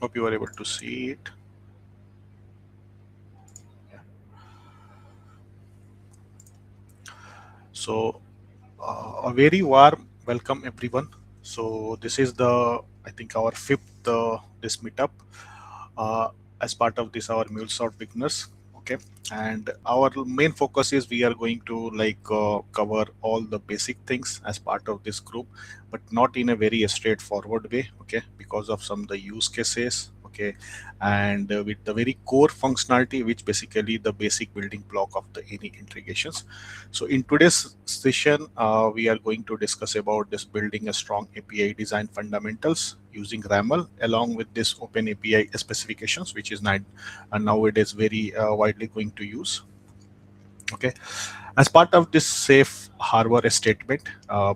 Hope you are able to see it. Yeah. So a very warm welcome, everyone. So this is I think our fifth this meetup uh, as part of this our MuleSoft beginners. Okay, and our main focus is we are going to cover all the basic things as part of this group, but not in a very straightforward way. Okay, because of some of the use cases. Okay, and with the very core functionality, which basically the basic building block of the any integrations. So in today's session, we are going to discuss about this building a strong API design fundamentals using RAML along with this Open API specifications, which is nowadays very widely going to use. Okay, as part of this safe harbor statement,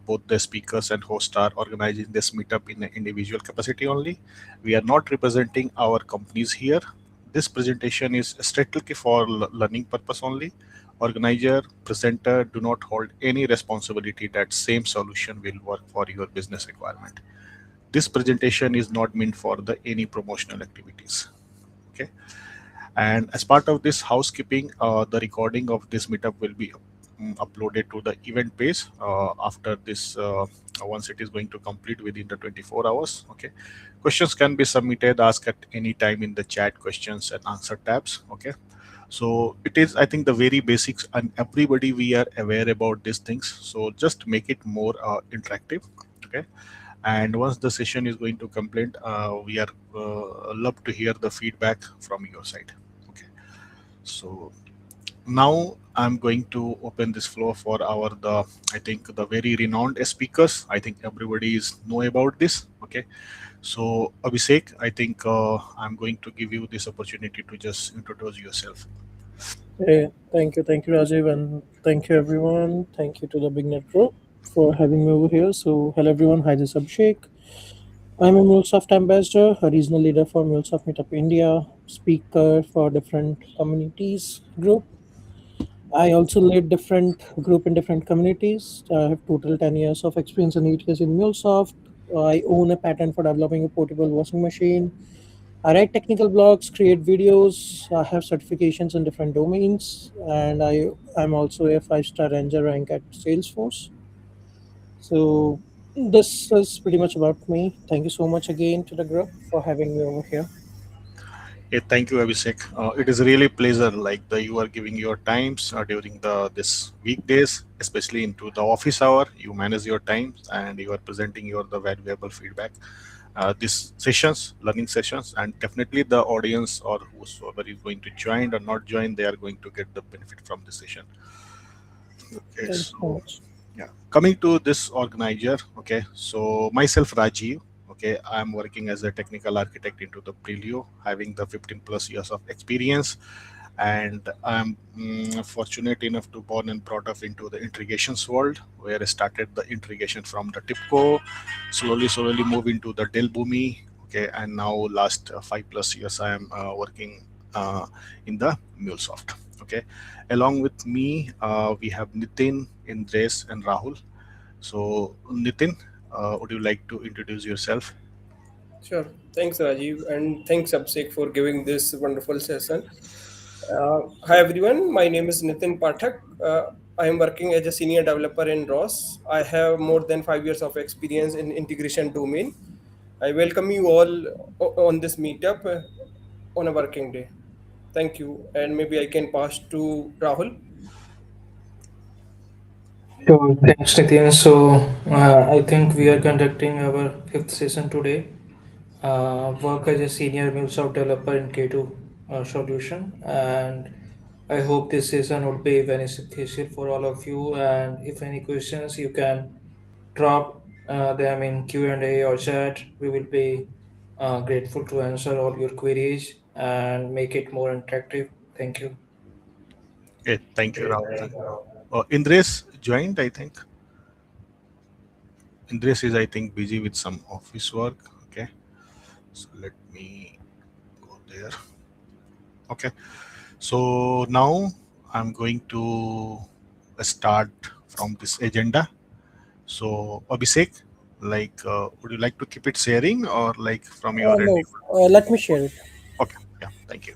both the speakers and host are organizing this meetup in an individual capacity only. We are not representing our companies here. This presentation is strictly for learning purpose only. Organizer, presenter do not hold any responsibility that same solution will work for your business requirement. This presentation is not meant for the any promotional activities. Okay, and as part of this housekeeping, the recording of this meetup will be uploaded to the event page after this once it is going to complete within the 24 hours. Okay, questions can be submitted, asked at any time in the chat questions and answer tabs. Okay, so it is, I think, the very basics, and everybody we are aware about these things, so just make it more interactive. Okay, and once the session is going to complete, we are love to hear the feedback from your side. Okay, so now I'm going to open this floor for our I think the very renowned speakers. I think everybody is know about this. Okay, so Abhishek, I think I'm going to give you this opportunity to just introduce yourself. Thank you, Rajiv, and thank you, everyone. Thank you to the Bignet Group for having me over here. So, hello, everyone. Hi, this is Abhishek. I'm a MuleSoft ambassador, a regional leader for MuleSoft Meetup India, speaker for different communities group. I also lead different group in different communities. I have total 10 years of experience in 8 years in MuleSoft. I own a patent for developing a portable washing machine. I write technical blogs, create videos. I have certifications in different domains, and I'm also a 5-star ranger rank at Salesforce. So this is pretty much about me. Thank you so much again to the group for having me over here. Hey, thank you, Abhishek. It is really pleasure like the you are giving your times during the this weekdays, especially into the office hour. You manage your times and you are presenting your the valuable feedback. These sessions, learning sessions, and definitely the audience or whosoever is going to join or not join, they are going to get the benefit from the session. Okay, Thank you so so much. yeah, coming to this organizer. Okay, so myself Rajiv. Okay, I'm working as a technical architect into the Prelio, having the 15 plus years of experience, and I'm fortunate enough to born and brought up into the integrations world, where I started the integration from the TIPCO, slowly move into the Dell Boomi. Okay, and now last 5 plus years I am working in the MuleSoft. Okay, along with me we have Nitin, Indres, and Rahul. So Nitin, would you like to introduce yourself? Sure. Thanks, Rajiv, and thanks, Abhishek, for giving this wonderful session. Hi, everyone. My name is Nitin Pathak. I am working as a senior developer in ROS. I have more than 5 years of experience in integration domain. I welcome you all on this meetup on a working day. Thank you, and maybe I can pass to Rahul. Sure, thanks, Nityan. So, I think we are conducting our fifth session today. Work as a senior MuleSoft developer in K2 solution, and I hope this session would be beneficial for all of you. And if any questions, you can drop them in Q&A or chat. We will be grateful to answer all your queries and make it more interactive. Thank you. Okay, thank you, Rahul. Indres joined, I think. Indres is, I think, busy with some office work. Okay, so let me go there. Okay, so now I'm going to start from this agenda. So Abhishek, Like, would you like to keep it sharing or like from your end? No, let me share it. Okay, yeah, thank you.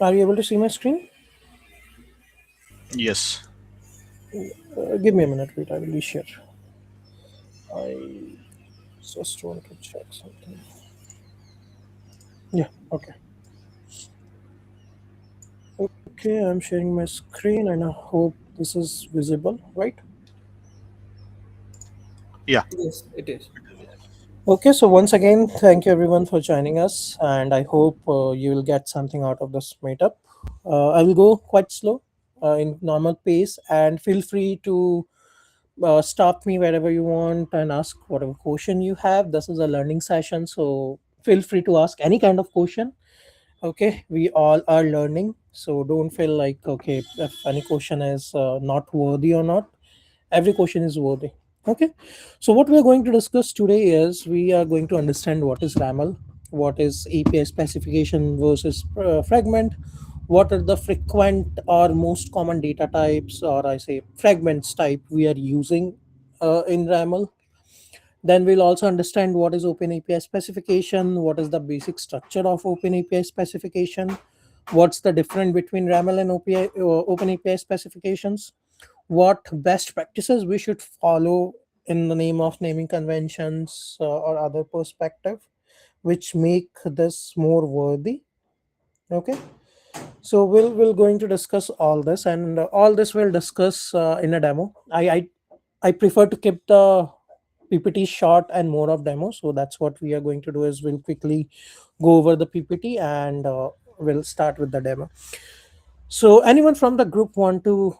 Are you able to see my screen? Yes. Give me a minute, wait, I will share. I just want to check something. Yeah, okay. Okay, I'm sharing my screen and I hope this is visible, right? Yeah. Yes, it is. Okay, so once again, thank you everyone for joining us, and I hope you will get something out of this meetup. I will go quite slow in normal pace, and feel free to stop me wherever you want and ask whatever question you have. This is a learning session, so feel free to ask any kind of question. Okay, we all are learning, so don't feel like okay if any question is not worthy or not. Every question is worthy. Okay, so what we are going to discuss today is we are going to understand what is RAML, what is API specification versus fragment, what are the frequent or most common data types, or I say fragments type we are using in RAML. Then we'll also understand what is OpenAPI specification, what is the basic structure of OpenAPI specification, what's the difference between RAML and OpenAPI specifications, what best practices we should follow in the name of naming conventions or other perspective which make this more worthy. Okay, so we'll going to discuss all this, and all this we'll discuss in a demo. I prefer to keep the PPT short and more of demo, so that's what we are going to do is we'll quickly go over the PPT and we'll start with the demo. So anyone from the group want to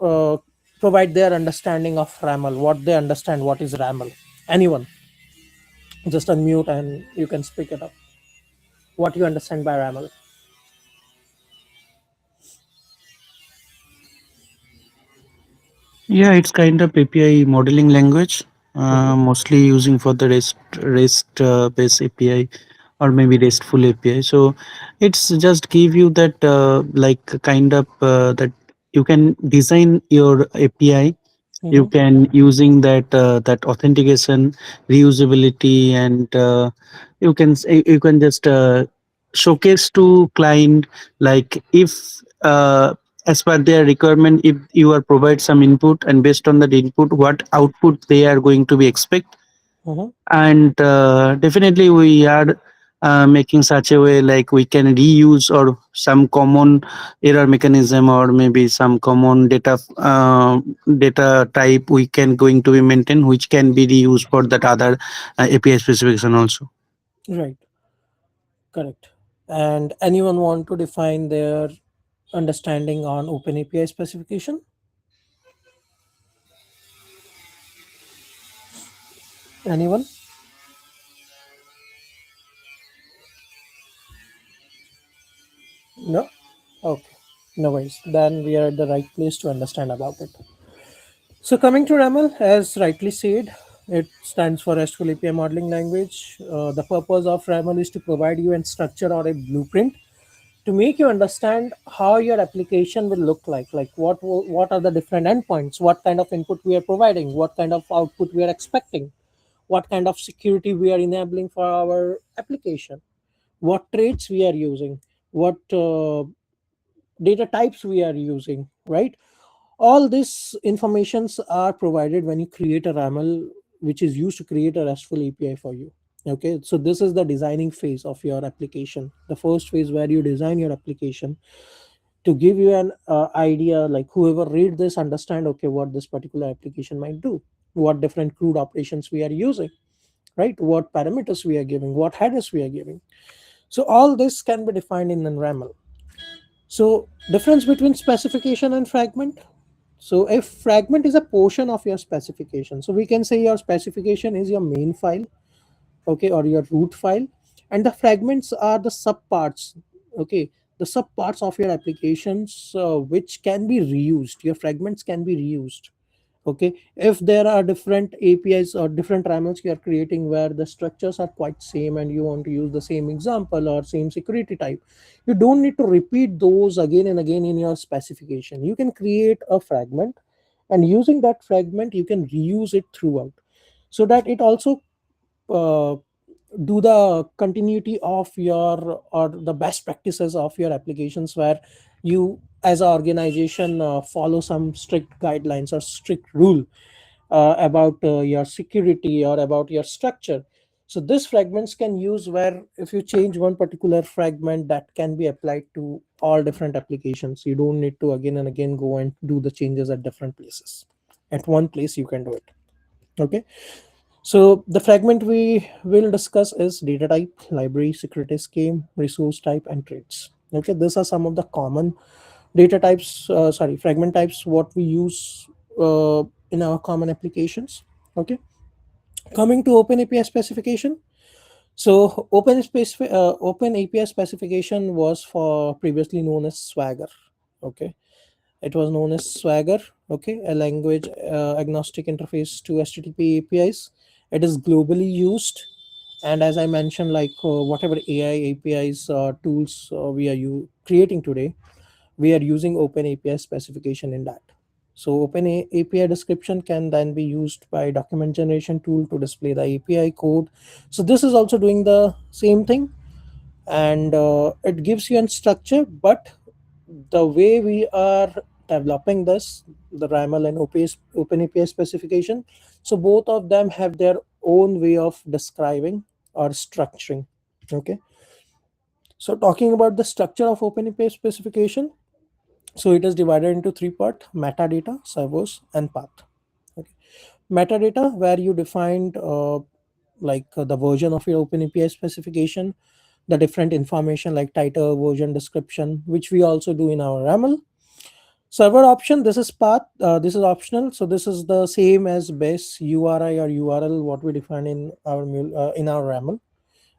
uh, provide their understanding of RAML, what they understand, what is RAML? Anyone? Just unmute and you can speak it up. What you understand by RAML? Yeah, it's kind of API modeling language, Mhm. mostly using for the REST based API or maybe RESTful API. So it's just give you that like kind of that you can design your API. You Mhm. can using that authentication, reusability, and you can just showcase to client like if as per their requirement, if you are provide some input and based on that input what output they are going to be expect. Mhm. And definitely we are making such a way like we can reuse or some common error mechanism or maybe some common data type we can going to be maintained which can be reused for that other API specification also. Right, correct. And anyone want to define their understanding on OpenAPI specification? Anyone? No? Okay. No worries. Then we are at the right place to understand about it. So coming to RAML, as rightly said, it stands for RESTful API Modeling Language. The purpose of RAML is to provide you a structure or a blueprint to make you understand how your application will look like what are the different endpoints, what kind of input we are providing, what kind of output we are expecting, what kind of security we are enabling for our application, what traits we are using, what data types we are using, right? All these informations are provided when you create a RAML, which is used to create a RESTful API for you. Okay, so this is the designing phase of your application, the first phase where you design your application to give you an idea, like whoever read this understand okay what this particular application might do, what different crude operations we are using, right, what parameters we are giving, what headers we are giving. So all this can be defined in an RAML. So difference between specification and fragment. So if fragment is a portion of your specification, so we can say your specification is your main file, okay, or your root file, and the fragments are the subparts, okay, the subparts of your applications which can be reused. Your fragments can be reused, Okay, if there are different APIs or different RAMLs you are creating where the structures are quite same and you want to use the same example or same security type, you don't need to repeat those again and again in your specification. You can create a fragment, and using that fragment you can reuse it throughout, so that it also uh, do the continuity of your or the best practices of your applications, where you as an organization follow some strict guidelines or strict rule about your security or about your structure. So this fragments can use where if you change one particular fragment, that can be applied to all different applications. You don't need to again and again go and do the changes at different places. At one place you can do it. Okay, so the fragment we will discuss is data type, library, security scheme, resource type, and traits. Okay, these are some of the common data types, fragment types, what we use in our common applications. Okay, coming to OpenAPI specification. So OpenAPI specification was for previously known as Swagger. Okay, it was known as Swagger. Okay, a language agnostic interface to HTTP APIs. It is globally used, and as I mentioned, like whatever AI APIs tools we are creating today, we are using OpenAPI specification in that. So OpenAPI description can then be used by document generation tool to display the API code. So this is also doing the same thing, and it gives you a structure. But the way we are developing this, the RAML and OpenAPI specification, so both of them have their own way of describing or structuring. Okay, so talking about the structure of OpenAPI specification, so it is divided into three parts: metadata, servers, and path. Okay, metadata, where you defined the version of your OpenAPI specification, the different information like title, version, description, which we also do in our RAML. Server option, this is path, this is optional. So this is the same as base URI or URL what we define in our RAML.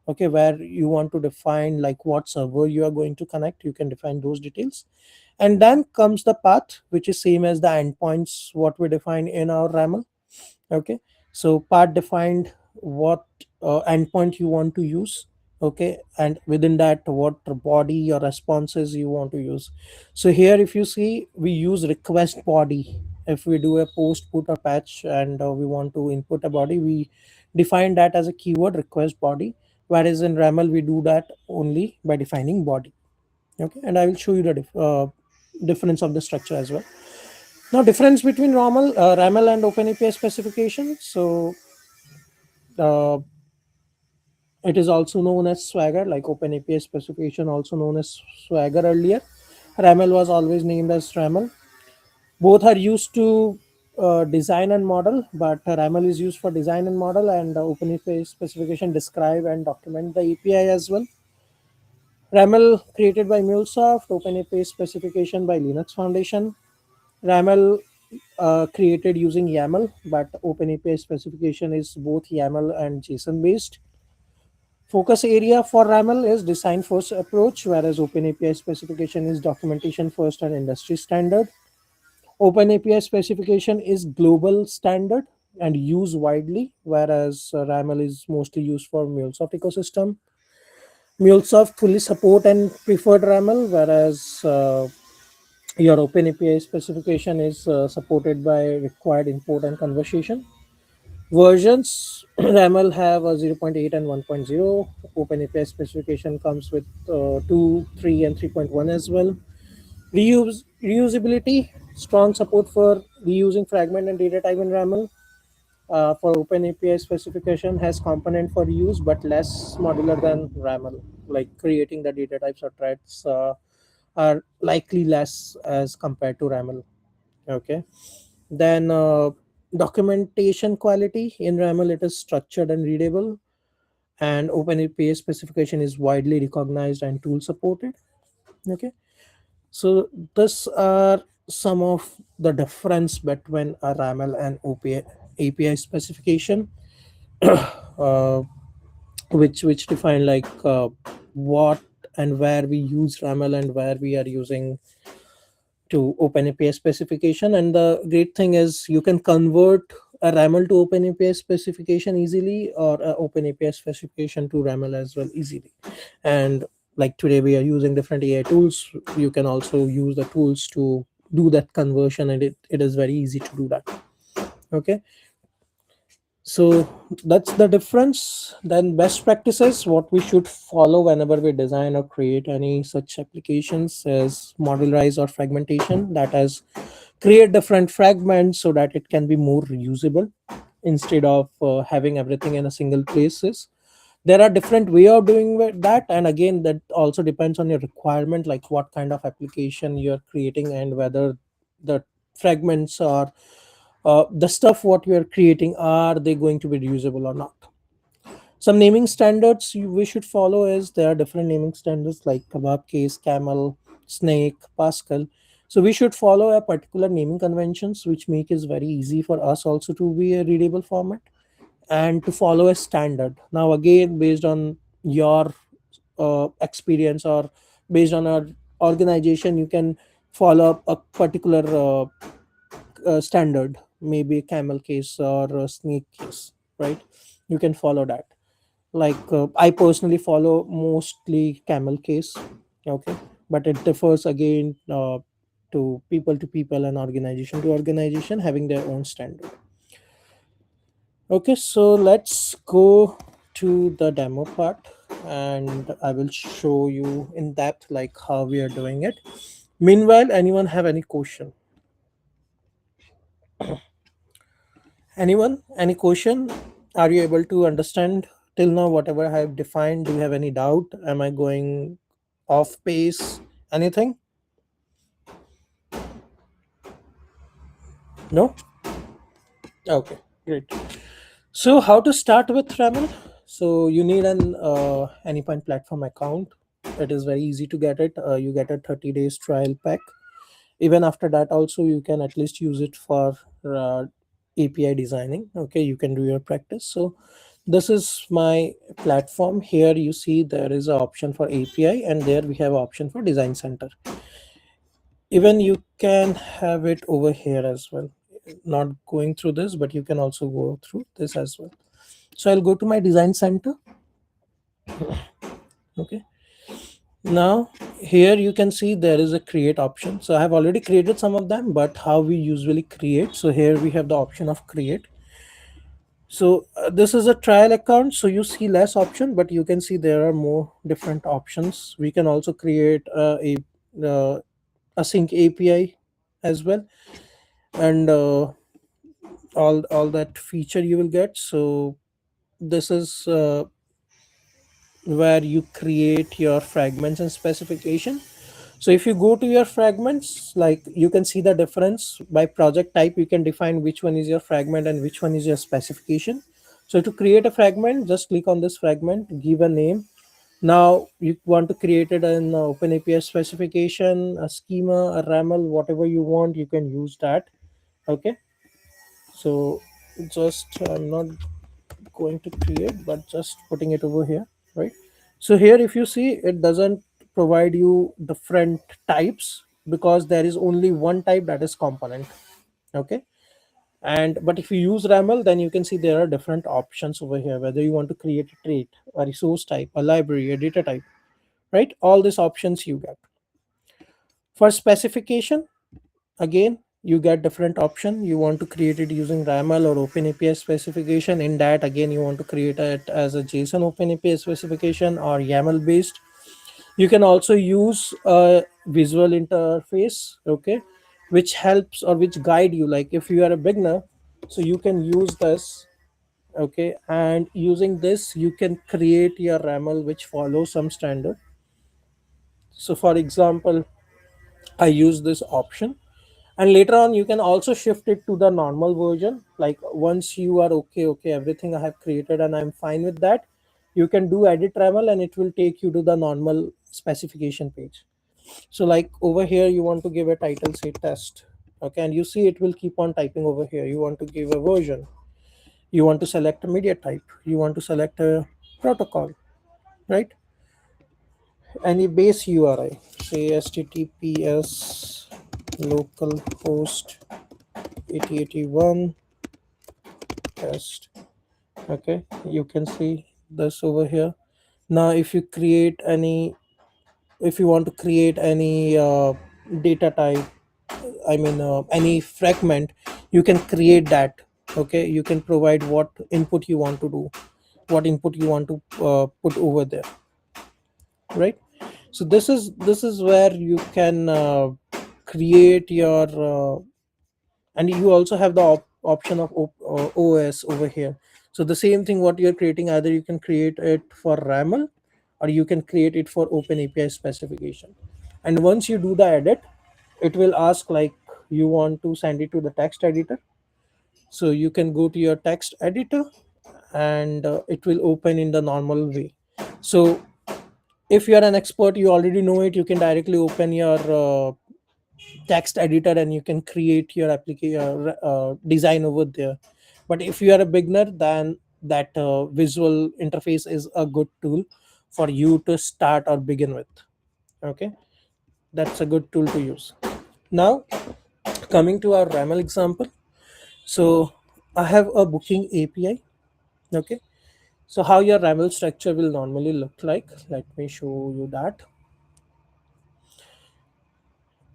Okay, where you want to define like what server you are going to connect, you can define those details. And then comes the path, which is same as the endpoints what we define in our RAML. Okay, so path defined what endpoint you want to use. Okay, and within that what body or responses you want to use. So here if you see, we use request body. If we do a post, put, or patch, and we want to input a body, we define that as a keyword request body, whereas in RAML we do that only by defining body. Okay, and I will show you the difference of the structure as well. Now, difference between RAML and OpenAPI specification. So uh, it is also known as Swagger, like OpenAPI specification, also known as Swagger earlier. RAML was always named as RAML. Both are used to design and model, but RAML is used for design and model, and OpenAPI specification describe and document the API as well. RAML created by MuleSoft, OpenAPI specification by Linux Foundation. RAML created using YAML, but OpenAPI specification is both YAML and JSON based. Focus area for RAML is design first approach, whereas OpenAPI specification is documentation first and industry standard. OpenAPI specification is global standard and used widely, whereas RAML is mostly used for MuleSoft ecosystem. MuleSoft fully support and preferred RAML, whereas your OpenAPI specification is supported by required import and conversion. Versions RAML have a 0.8 and 1.0. OpenAPI specification comes with 2, 3, and 3.1 as well. Reusability, strong support for reusing fragment and data type in RAML. For OpenAPI specification has component for reuse but less modular than RAML. Like creating the data types or threads are likely less as compared to RAML. Okay, then documentation quality in RAML, it is structured and readable, and OpenAPI specification is widely recognized and tool supported. Okay, so this are some of the difference between a RAML and API specification, uh, which define like what and where we use RAML and where we are using to OpenAPI specification. And the great thing is you can convert a RAML to OpenAPI specification easily, or a OpenAPI specification to RAML as well easily. And like today we are using different AI tools. You can also use the tools to do that conversion, and it is very easy to do that. Okay, so that's the difference. Then best practices, what we should follow whenever we design or create any such applications, is modularize or fragmentation. That is, create different fragments so that it can be more reusable instead of having everything in a single places. There are different way of doing that, and again that also depends on your requirement, like what kind of application you're creating and whether the fragments are the stuff what you are creating, are they going to be reusable or not. Some naming standards we should follow is, there are different naming standards like kebab case, camel, snake, pascal. So we should follow a particular naming conventions which make it very easy for us also to be a readable format, and to follow a standard. Now again, based on your experience, or based on our organization, you can follow a particular standard, maybe camel case or snake case, right? You can follow that. Like I personally follow mostly camel case. Okay, but it differs again to people and organization to organization, having their own standard. Okay, so let's go to the demo part, and I will show you in depth like how we are doing it. Meanwhile, anyone have any question? Anyone? Any question? Are you able to understand till now whatever I have defined? Do you have any doubt? Am I going off pace? Anything? No? Okay, great. So how to start with RAML? So you need an Anypoint platform account. It is very easy to get it. You get a 30 days trial pack. Even after that also you can at least use it for API designing. Okay, you can do your practice. So this is my platform. Here you see there is an option for API, and there we have option for design center. Even you can have it over here as well. Not going through this, but you can also go through this as well. So I'll go to my design center. Okay, now here you can see there is a create option. So I have already created some of them, but how we usually create, so here we have the option of create. So this is a trial account, so you see less option, but you can see there are more different options. We can also create a async API as well, and all that feature you will get. So this is where you create your fragments and specification. So if you go to your fragments, like you can see the difference by project type. You can define which one is your fragment and which one is your specification. So to create a fragment, just click on this fragment, give a name. Now you want to create it in OpenAPI specification, a schema, a RAML, whatever you want, you can use that. Okay, so just I'm not going to create, but just putting it over here, right? So here if you see, it doesn't provide you different types because there is only one type, that is component. Okay, and but if you use RAML, then you can see there are different options over here, whether you want to create a trait, a resource type, a library, a data type, right? All these options you get. For specification, again you get different option. You want to create it using RAML or OpenAPI specification. In that, again, you want to create it as a JSON OpenAPI specification or YAML based. You can also use a visual interface, okay, which helps or which guide you. Like if you are a beginner, so you can use this, okay, and using this you can create your RAML which follows some standard. So for example, I use this option, and later on you can also shift it to the normal version. Like once you are okay, everything I have created and I'm fine with that, you can do edit RAML and it will take you to the normal specification page. So like over here you want to give a title, say test, okay, and you see it will keep on typing over here. You want to give a version, you want to select a media type, you want to select a protocol, right? Any base URI, say https local host 8081 test. Okay, you can see this over here. Now if you create any, if you want to create any data type, I mean any fragment, you can create that. Okay, you can provide what input you want to do, what input you want to put over there, right? So this is where you can create your and you also have the option of OS over here. So the same thing what you're creating, either you can create it for RAML or you can create it for OpenAPI specification. And once you do the edit, it will ask like you want to send it to the text editor. So you can go to your text editor and it will open in the normal way. So if you are an expert, you already know it, you can directly open your text editor and you can create your application design over there. But if you are a beginner, then that visual interface is a good tool for you to start or begin with. Okay, that's a good tool to use. Now coming to our RAML example, so I have a booking API. Okay, so how your RAML structure will normally look like, let me show you that.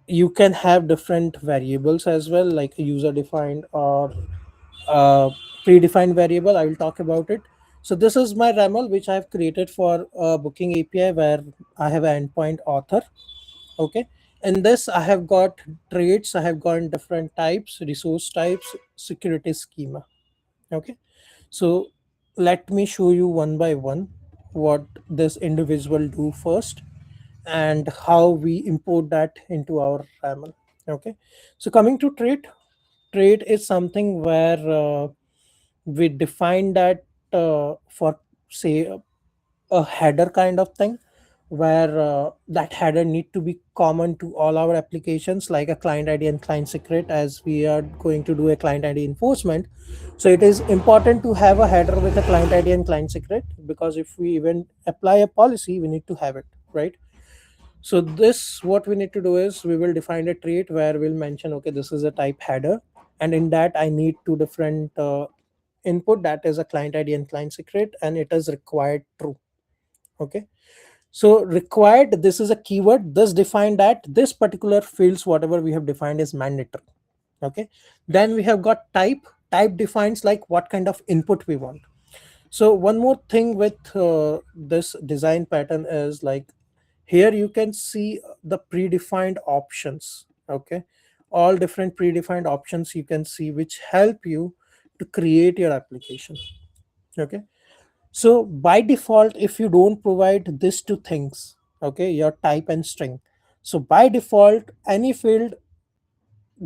You can have different variables as well, like a user defined or predefined variable. I will talk about it. So this is my RAML which I have created for a booking API where I have an endpoint author. Okay, in this I have got traits, I have got different types, resource types, security schema. Okay, so let me show you one by one what this individual do first and how we import that into our RAML. Okay, so coming to trait is something where we define that for say a header kind of thing, where that header need to be common to all our applications, like a client ID and client secret, as we are going to do a client ID enforcement. So it is important to have a header with a client ID and client secret, because if we even apply a policy, we need to have it, right? So this, what we need to do is we will define a trait where we'll mention, okay, this is a type header, and in that I need two different input, that is a client ID and client secret, and it is required true. Okay, so required, this is a keyword, this define that this particular fields whatever we have defined is mandatory. Okay, then we have got type defines like what kind of input we want. So one more thing with this design pattern is like, here you can see the predefined options. Okay, all different predefined options you can see, which help you to create your application. Okay, so by default, if you don't provide these two things, okay, your type and string, so by default any field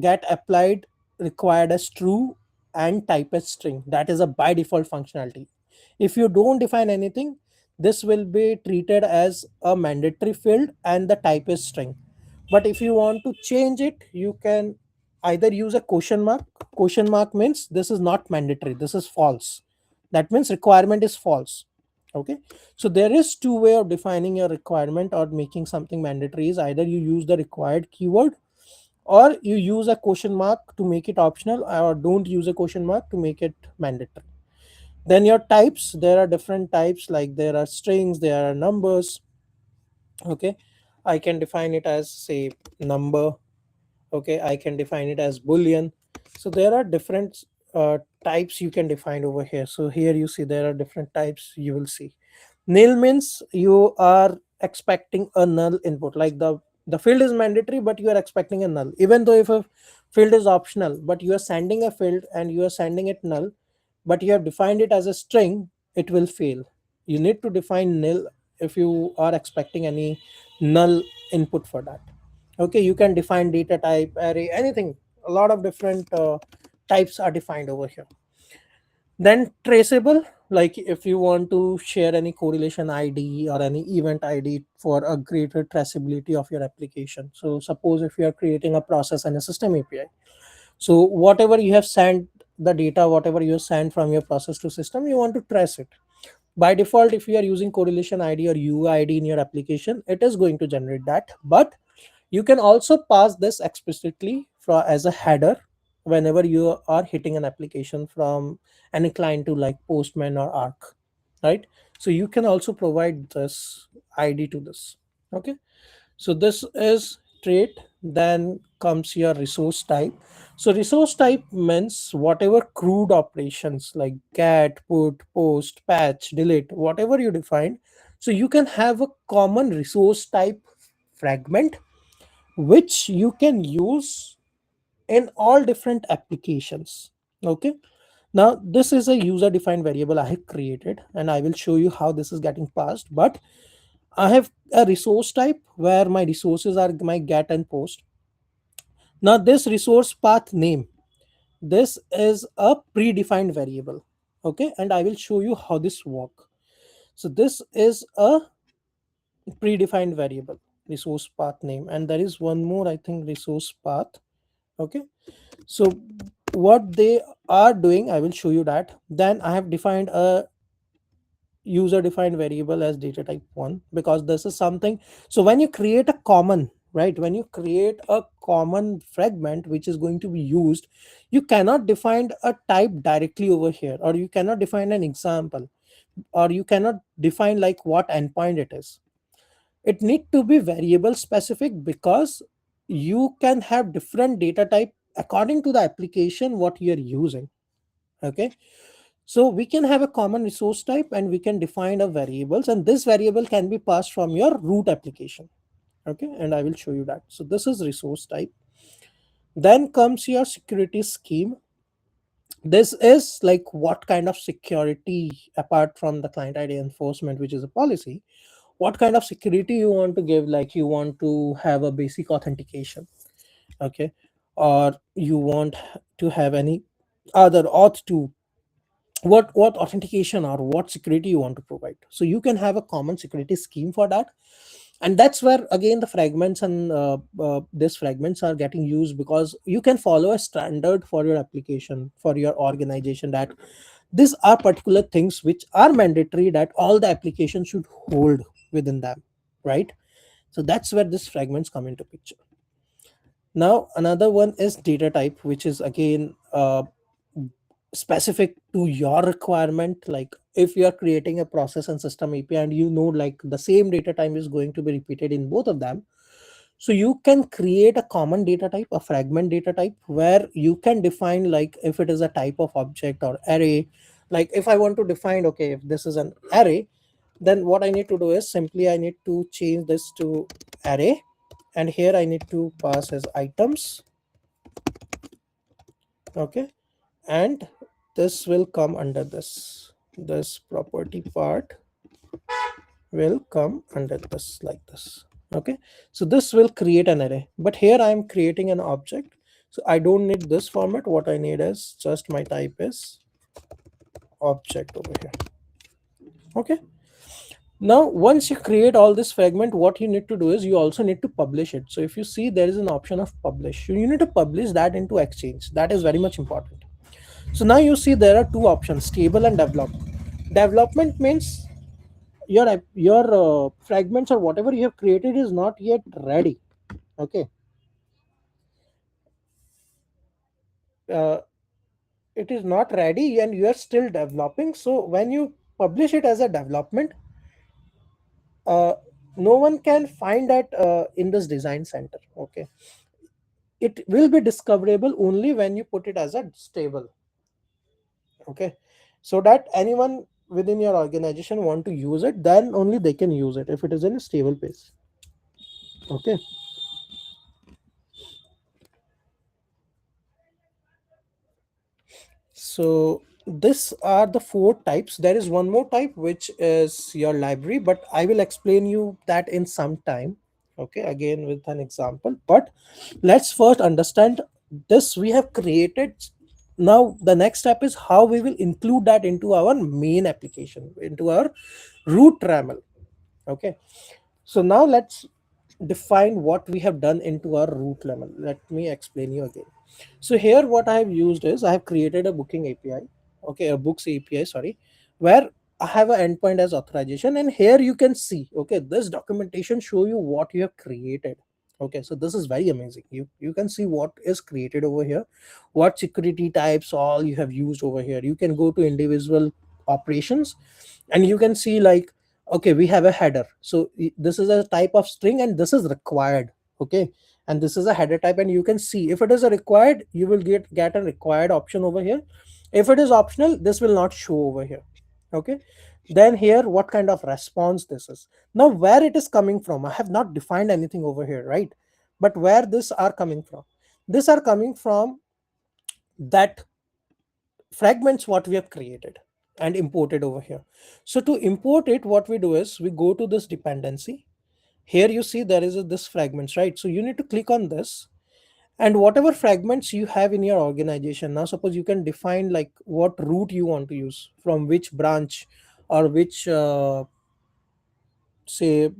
get applied required as true and type as string. That is a by default functionality. If you don't define anything, this will be treated as a mandatory field and the type is string. But if you want to change it, you can either use a question mark. Question mark means this is not mandatory, this is false. That means requirement is false. Okay, so there is two way of defining your requirement or making something mandatory. Is either you use the required keyword, or you use a question mark to make it optional, or don't use a question mark to make it mandatory. Then your types, there are different types, like there are strings, there are numbers. Okay, I can define it as say number. Okay, I can define it as boolean. So there are different types you can define over here. So here you see there are different types you will see. Nil means you are expecting a null input, like the field is mandatory but you are expecting a null, even though if a field is optional, but you are sending a field and you are sending it null, but you have defined it as a string, it will fail. You need to define nil if you are expecting any null input for that. Okay, you can define data type, array, anything. A lot of different types are defined over here. Then traceable, like if you want to share any correlation ID or any event ID for a greater traceability of your application. So suppose if you are creating a process and a system API, so whatever you have sent, the data whatever you send from your process to system, you want to trace it. By default, if you are using correlation ID or UID in your application, it is going to generate that. But You can also pass this explicitly as a header whenever you are hitting an application from any client to like Postman or Arc, right? So you can also provide this ID to this. Okay, so this is trait. Then comes your resource type. So resource type means whatever crude operations like get, put, post, patch, delete, whatever you define. So you can have a common resource type fragment which you can use in all different applications. Okay, now this is a user defined variable I have created, and I will show you how this is getting passed. But I have a resource type where my resources are my get and post. Now this resource path name, this is a predefined variable. Okay, and I will show you how this work. So this is a predefined variable, resource path name, and there is one more, I think, resource path. Okay, so what they are doing, I will show you that. Then I have defined a user defined variable as data type 1 because this is something. So when you create a common, right, when you create a common fragment which is going to be used, you cannot define a type directly over here, or you cannot define an example, or you cannot define like what endpoint it is. It need to be variable specific because you can have different data type according to the application what you're using. Okay, so we can have a common resource type and we can define a variables, and this variable can be passed from your root application. Okay, and I will show you that. So this is resource type. Then comes your security scheme. This is like what kind of security, apart from the client ID enforcement which is a policy, what kind of security you want to give. Like you want to have a basic authentication, okay, or you want to have any other auth to what authentication or what security you want to provide. So you can have a common security scheme for that. And that's where again the fragments and these fragments are getting used, because you can follow a standard for your application, for your organization, that these are particular things which are mandatory that all the applications should hold within them, right? So that's where these fragments come into picture. Now another one is data type, which is again specific to your requirement. Like if you are creating a process and system API and you know like the same data type is going to be repeated in both of them, so you can create a common data type, a fragment data type, where you can define like if it is a type of object or array. Like if I want to define, okay, if this is an array, then what I need to do is simply I need to change this to array, and here I need to pass as items. Okay, and this will come under this property part will come under this like this. Okay, so this will create an array, but here I am creating an object, so I don't need this format. What I need is just my type is object over here. Okay, now once you create all this fragment, what you need to do is you also need to publish it. So if you see there is an option of publish, you need to publish that into Exchange. That is very much important. So now you see there are two options, stable and develop. Development means your fragments or whatever you have created is not yet ready. Okay, uh, it is not ready and you are still developing. So when you publish it as a development, uh, no one can find that in this design center. Okay, it will be discoverable only when you put it as a stable. Okay, so that anyone within your organization want to use it, then only they can use it if it is in a stable base. Okay, so these are the four types. There is one more type which is your library, but I will explain you that in some time. Okay, again with an example, but let's first understand this we have created. Now the next step is how we will include that into our main application, into our root RAML. Okay, so now let's define what we have done into our root level. Let me explain you again. So here what I have used is I have created a booking API, okay, a books API, sorry, where I have an endpoint as authorization, and here you can see, okay, this documentation show you what you have created. Okay, so this is very amazing. You can see what is created over here, what security types all you have used over here. You can go to individual operations and you can see like, okay, we have a header, so this is a type of string and this is required. Okay, and this is a header type, and you can see if it is a required, you will get a required option over here. If it is optional, this will not show over here. Okay, then here what kind of response this is. Now where it is coming from, I have not defined anything over here, right? But where this are coming from, this are coming from that fragments what we have created and imported over here. So to import it, what we do is we go to this dependency. Here you see there is this fragments, right? So you need to click on this, and whatever fragments you have in your organization, now suppose you can define like what root you want to use, from which branch or which say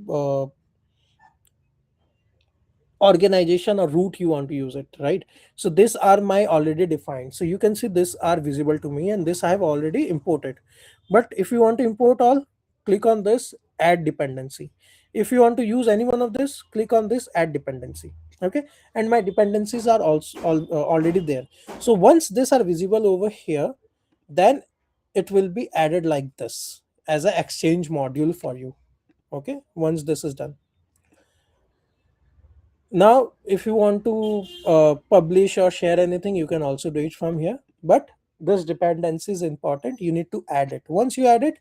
organization or root you want to use it, right? So these are my already defined, so you can see these are visible to me, and this I have already imported. But if you want to import all, click on this add dependency. If you want to use any one of this, click on this add dependency. Okay, and my dependencies are also already there. So once these are visible over here, then it will be added like this as an exchange module for you. Okay, once this is done, now if you want to publish or share anything, you can also do it from here. But this dependency is important, you need to add it. Once you add it,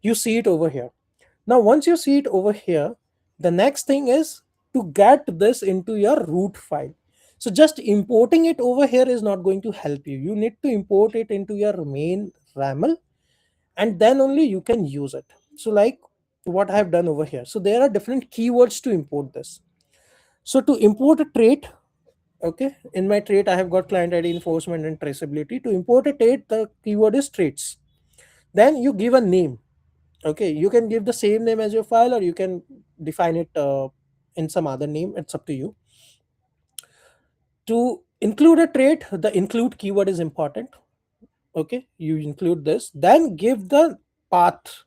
you see it over here. Now once you see it over here, the next thing is to get this into your root file. So just importing it over here is not going to help you. You need to import it into your main RAML, and then only you can use it. So like what I have done over here, so there are different keywords to import this. So to import a trait, okay, in my trait I have got client ID, enforcement, and traceability. To import a trait, the keyword is traits. Then you give a name. Okay, you can give the same name as your file, or you can define it in some other name. It's up to you. To include a trait, the include keyword is important. Okay, you include this, then give the path.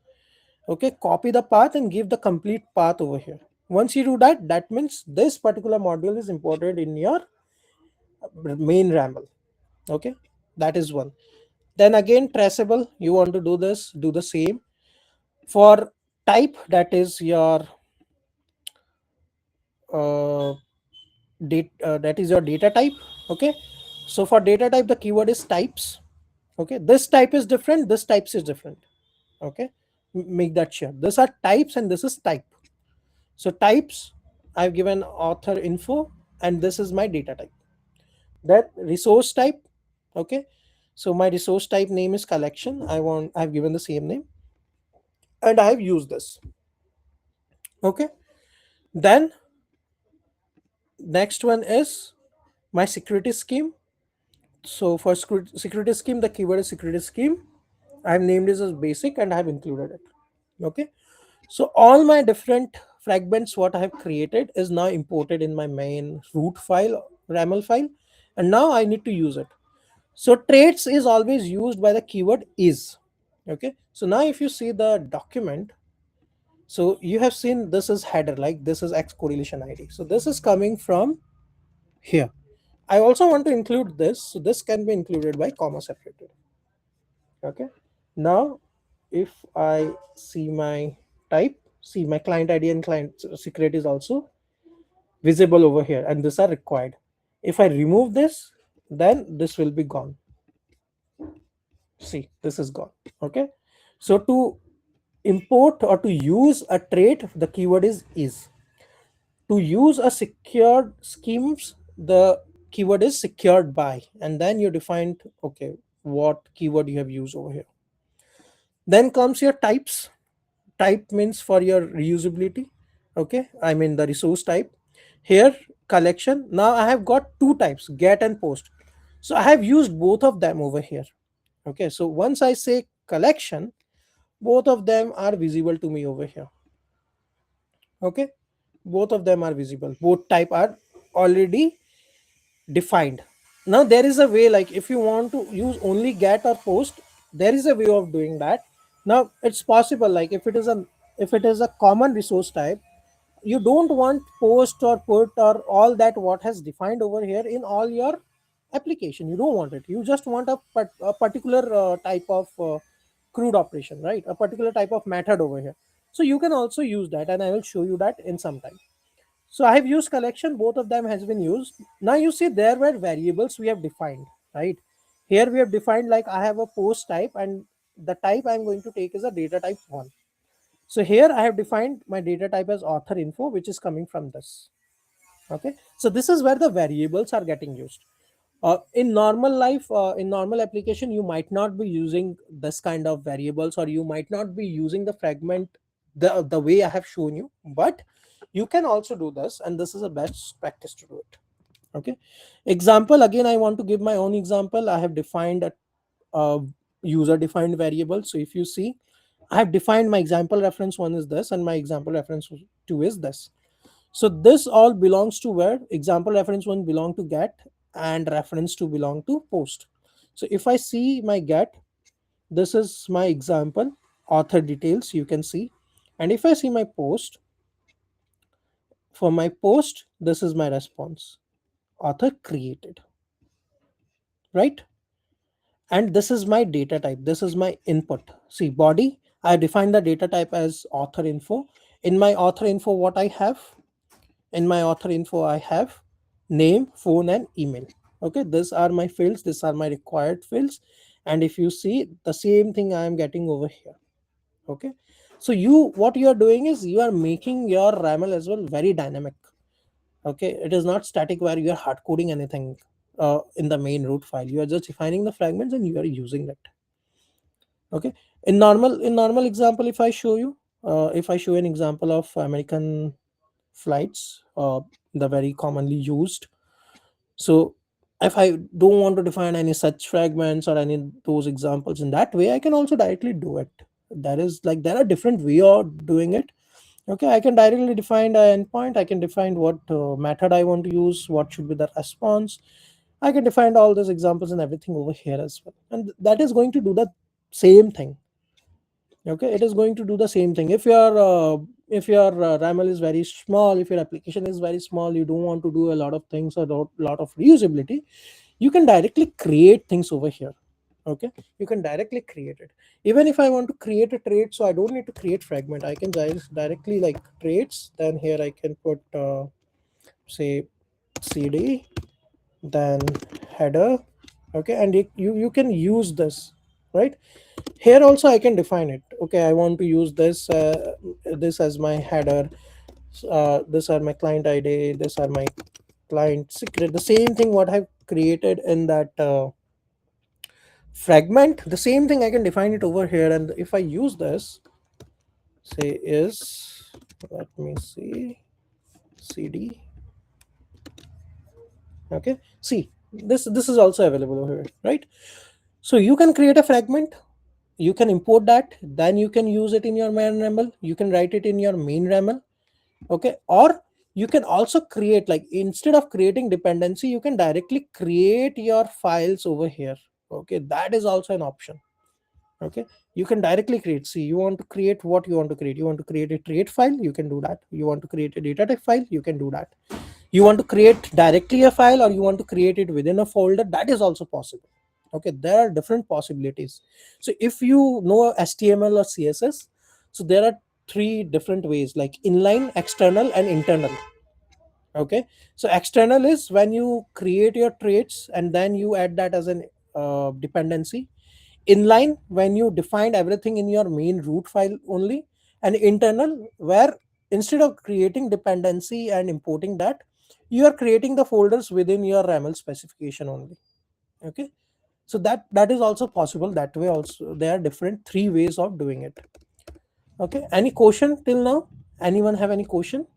Okay, copy the path and give the complete path over here. Once you do that, that means this particular module is imported in your main RAML. Okay, that is one. Then again, traceable, you want to do this, do the same. For type, that is your that is your data type. Okay, so for data type, the keyword is types. Okay, this type is different, this types is different. Okay, make that sure. These are types and this is type. So types, I've given author info, and this is my data type. That resource type. Okay, so my resource type name is collection. I've given the same name, and I have used this. Okay, then next one is my security scheme. So for security scheme, the keyword is security scheme. I've named this as basic and I've included it. Okay, so all my different fragments what I have created is now imported in my main root file, RAML file, and now I need to use it. So traits is always used by the keyword is. Okay, so now if you see the document, so you have seen this is header, like this is X correlation ID. So this is coming from here. I also want to include this, so this can be included by comma separated. Okay, now if I see my type, see my client ID and client secret is also visible over here, and these are required. If I remove this, then this will be gone. See, this is gone. Okay, so to import or to use a trait, the keyword is. To use a secured schemes, the keyword is secured by, and then you defined, okay, what keyword you have used over here. Then comes your types. Type means for your reusability. Okay, I mean the resource type. Here collection, now I have got two types, get and post. So I have used both of them over here. Okay, so once I say collection, both of them are visible to me over here. Okay, both of them are visible, both type are already defined. Now there is a way, like if you want to use only get or post, there is a way of doing that. Now it's possible, like if it is a common resource type, you don't want post or put or all that what has defined over here in all your application. You don't want it. You just want a particular type of crude operation, right? A particular type of method over here. So you can also use that, and I will show you that in some time. So I have used collection, both of them has been used. Now you see there were variables we have defined, right? Here we have defined like I have a post type, and the type I'm going to take is a data type 1. So here I have defined my data type as author info, which is coming from this. Okay, so this is where the variables are getting used. In normal life, in normal application, you might not be using this kind of variables, or you might not be using the fragment the way I have shown you, but you can also do this, and this is a best practice to do it. Okay, example, again I want to give my own example. I have defined a user defined variable. So if you see, I have defined my example reference 1 is this, and my example reference 2 is this. So this all belongs to where example reference 1 belong to get, and reference 2 belong to post. So if I see my get, this is my example author details, you can see. And if I see my post, for my post, this is my response, author created, right? And this is my data type, this is my input. See, body, I define the data type as author info. In my author info, what I have, in my author info I have name, phone, and email. Okay, these are my fields, these are my required fields. And if you see, the same thing I am getting over here. Okay, so what you are doing is you are making your RAML as well very dynamic. Okay, it is not static where you are hard coding anything in the main root file. You are just defining the fragments and you are using it. Okay, in normal example, if I show you, if I show an example of American flights, the very commonly used. So if I don't want to define any such fragments or any those examples in that way, I can also directly do it. That is like, there are different way of doing it. Okay, I can directly define an endpoint. I can define what method I want to use, what should be the response. I can define all these examples and everything over here as well, and that is going to do the same thing. Okay, it is going to do the same thing. If your RAML is very small, if your application is very small, you don't want to do a lot of things or lot of reusability, you can directly create things over here. Okay, you can directly create it. Even if I want to create a trait, so I don't need to create fragment, I can directly like traits. Then here I can put say cd, then header. Okay, and you can use this, right? Here also I can define it. Okay, I want to use this this as my header. This are my client id, this are my client secret. The same thing what I've created in that fragment, the same thing I can define it over here. And if I use this, say is, let me see, cd. Okay, see, this is also available over here, right? So you can create a fragment, you can import that, then you can use it in your main RAML, you can write it in your main RAML. Okay, or you can also create, like instead of creating dependency, you can directly create your files over here. Okay, that is also an option. Okay, you can directly create. See, you want to create what you want to create. You want to create a trait file, you can do that. You want to create a data type file, you can do that. You want to create directly a file, or you want to create it within a folder, that is also possible. Okay, there are different possibilities. So if you know HTML or CSS, so there are three different ways, like inline, external, and internal. Okay, so external is when you create your traits and then you add that as an dependency. Inline, when you define everything in your main root file only. And internal, where instead of creating dependency and importing that, you are creating the folders within your RAML specification only. Okay, so that is also possible that way also. There are different three ways of doing it. Okay, any question till now? Anyone have any question?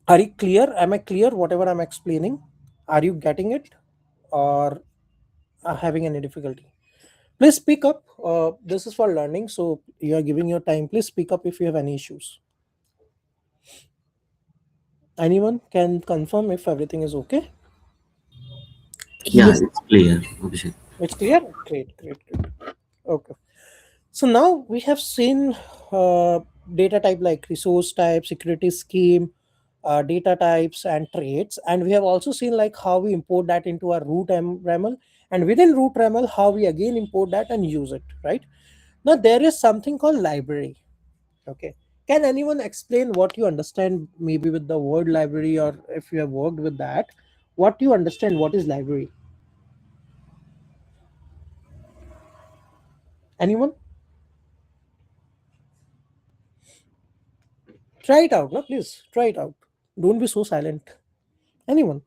Are you clear? Am I clear whatever I'm explaining? Are you getting it, or having any difficulty? Please speak up. This is for learning, so you are giving your time. Please speak up if you have any issues. Anyone can confirm if everything is okay? Yeah, Yes. it's clear, Abhishek. It's clear. Great. Okay, so now we have seen data type like resource type, security scheme, data types and traits. And we have also seen like how we import that into our root RAML, and within root RAML how we again import that and use it, right? Now there is something called library. Okay, can anyone explain what you understand maybe with the word library, or if you have worked with that, what you understand what is library? Anyone? Try it out, no? Please try it out. Don't be so silent. Anyone?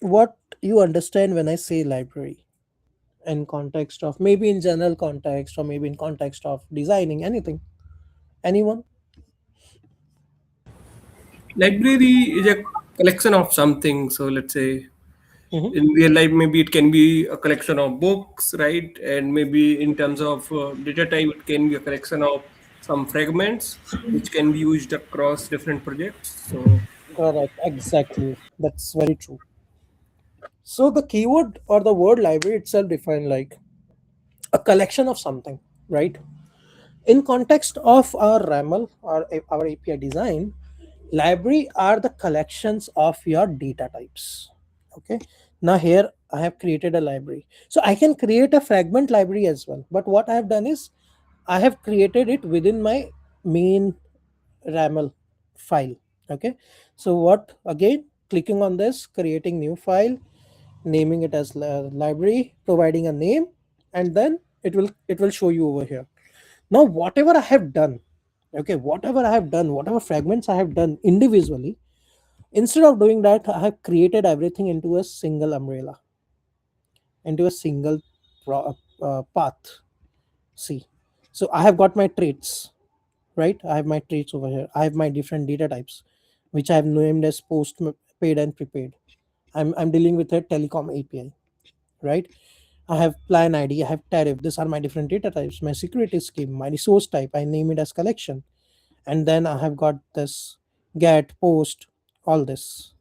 What you understand when I say library, in context of maybe in general context, or maybe in context of designing anything? Anyone? Library is a collection of something. So let's say Hmm. in real life, maybe it can be a collection of books, right? And maybe in terms of data type, it can be a collection of some fragments which can be used across different projects. So Correct, exactly, that's very true. So the keyword or the word library itself defined like a collection of something, right? In context of our RAML or our API design, library are the collections of your data types. Okay, now here I have created a library, so I can create a fragment library as well, but what I have done is I have created it within my main RAML file. Okay, so what, again, clicking on this, creating new file, naming it as library, providing a name, and then it will show you over here. Now whatever I have done, okay, whatever I have done, whatever fragments I have done individually, instead of doing that, I have created everything into a single umbrella, into a single path. See, so I have got my traits, right? I have my traits over here. I have my different data types, which I have named as post, paid and prepaid. I'm dealing with a telecom API, right? I have plan ID, I have tariff. These are my different data types. My security scheme, my resource type, I name it as collection. And then I have got this get, post, all this.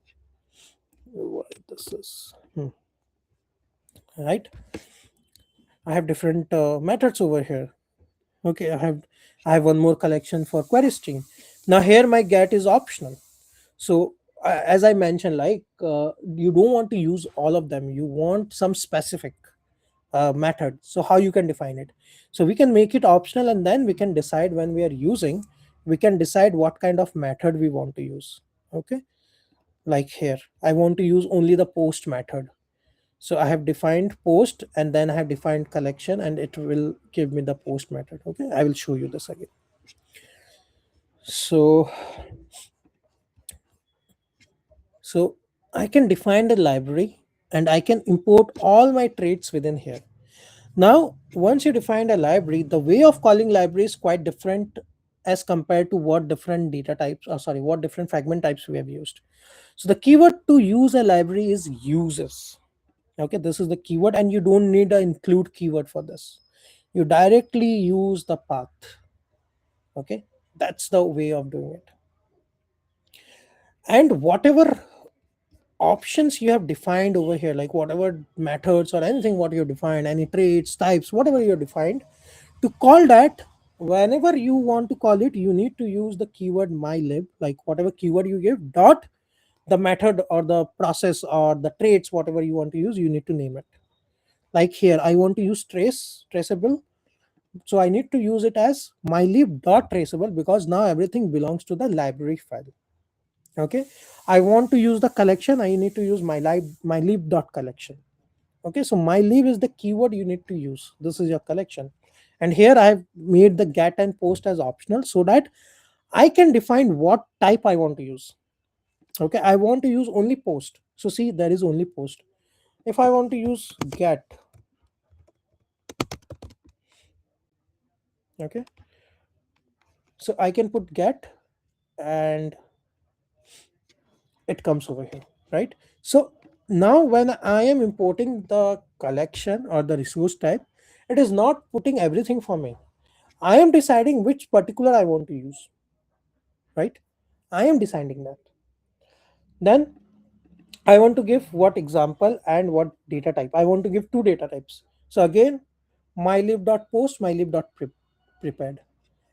What this is, right? I have different methods over here. Okay, I have one more collection for query string. Now here my get is optional. So as I mentioned, like you don't want to use all of them. You want some specific method. So how you can define it? So we can make it optional, and then we can decide when we are using. We can decide what kind of method we want to use. Okay, like here, I want to use only the post method. So I have defined post, and then I have defined collection, and it will give me the post method. Okay, I will show you this again. So so I can define the library, and I can import all my traits within here. Now once you define a library, the way of calling library is quite different as compared to what different data types, or sorry, what different fragment types we have used. So the keyword to use a library is uses. Okay, this is the keyword, and you don't need an include keyword for this. You directly use the path. Okay, that's the way of doing it. And whatever options you have defined over here, like whatever methods or anything what you defined, any traits, types, whatever you defined, to call that, whenever you want to call it, you need to use the keyword mylib, like whatever keyword you give, dot the method or the process or the traits, whatever you want to use, you need to name it. Like here I want to use traceable, so I need to use it as mylib dot traceable, because now everything belongs to the library file. Okay, I want to use the collection, I need to use mylib dot collection. Okay, so mylib is the keyword you need to use. This is your collection, and here I have made the get and post as optional, so that I can define what type I want to use. Okay, I want to use only post, so see, there is only post. If I want to use get, okay, so I can put get, and it comes over here, right? So now when I am importing the collection or the resource type, it is not putting everything for me. I am deciding which particular I want to use, right? I am deciding that. Then I want to give what example and what data type. I want to give two data types. So again, mylib.post, mylib.prepared.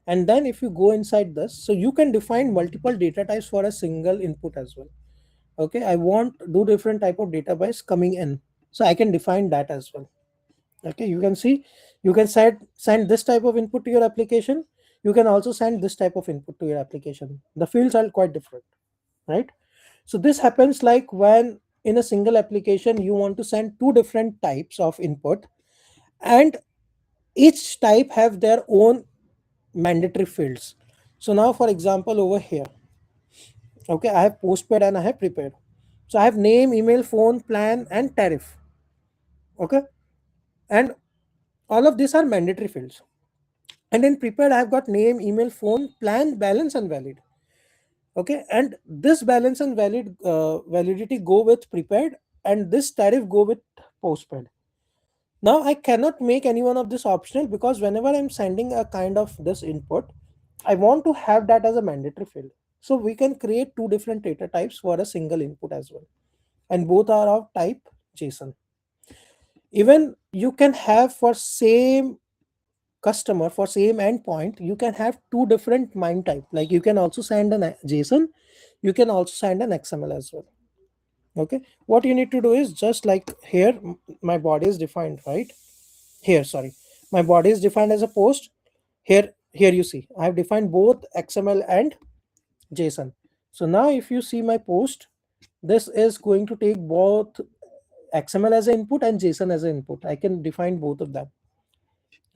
And then if you go inside this, so you can define multiple data types for a single input as well. Okay, I want do different type of database coming in, so I can define that as well. Okay, you can see, you can send this type of input to your application. You can also send this type of input to your application. The fields are quite different, right? So this happens like when in a single application you want to send two different types of input, and each type have their own mandatory fields. So now for example over here, okay, I have postpaid and I have prepaid. So I have name, email, phone, plan, and tariff. Okay, and all of these are mandatory fields. And in prepaid I have got name, email, phone, plan, balance, and valid. Okay, and this balance and validity go with prepaid, and this tariff go with postpaid. Now I cannot make any one of this optional, because whenever I'm sending a kind of this input, I want to have that as a mandatory field. So we can create two different data types for a single input as well, and both are of type JSON. Even you can have for same customer, for same endpoint, you can have two different MIME type. Like you can also send an JSON, you can also send an XML as well. Okay, what you need to do is just like here, my body is defined right here. Sorry, my body is defined as a post. Here you see I have defined both XML and JSON. So now if you see my post, this is going to take both XML as an input and JSON as an input. I can define both of them.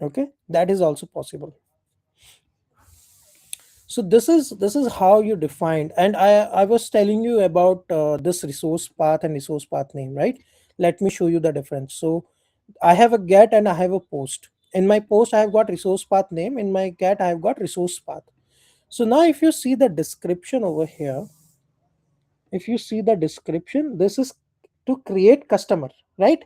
Okay, that is also possible. So this is how you defined. And I was telling you about this resource path and resource path name, right? Let me show you the difference. So I have a get and I have a post. In my post I have got resource path name, in my get I have got resource path. So now if you see the description over here, if you see the description, this is to create customer, right?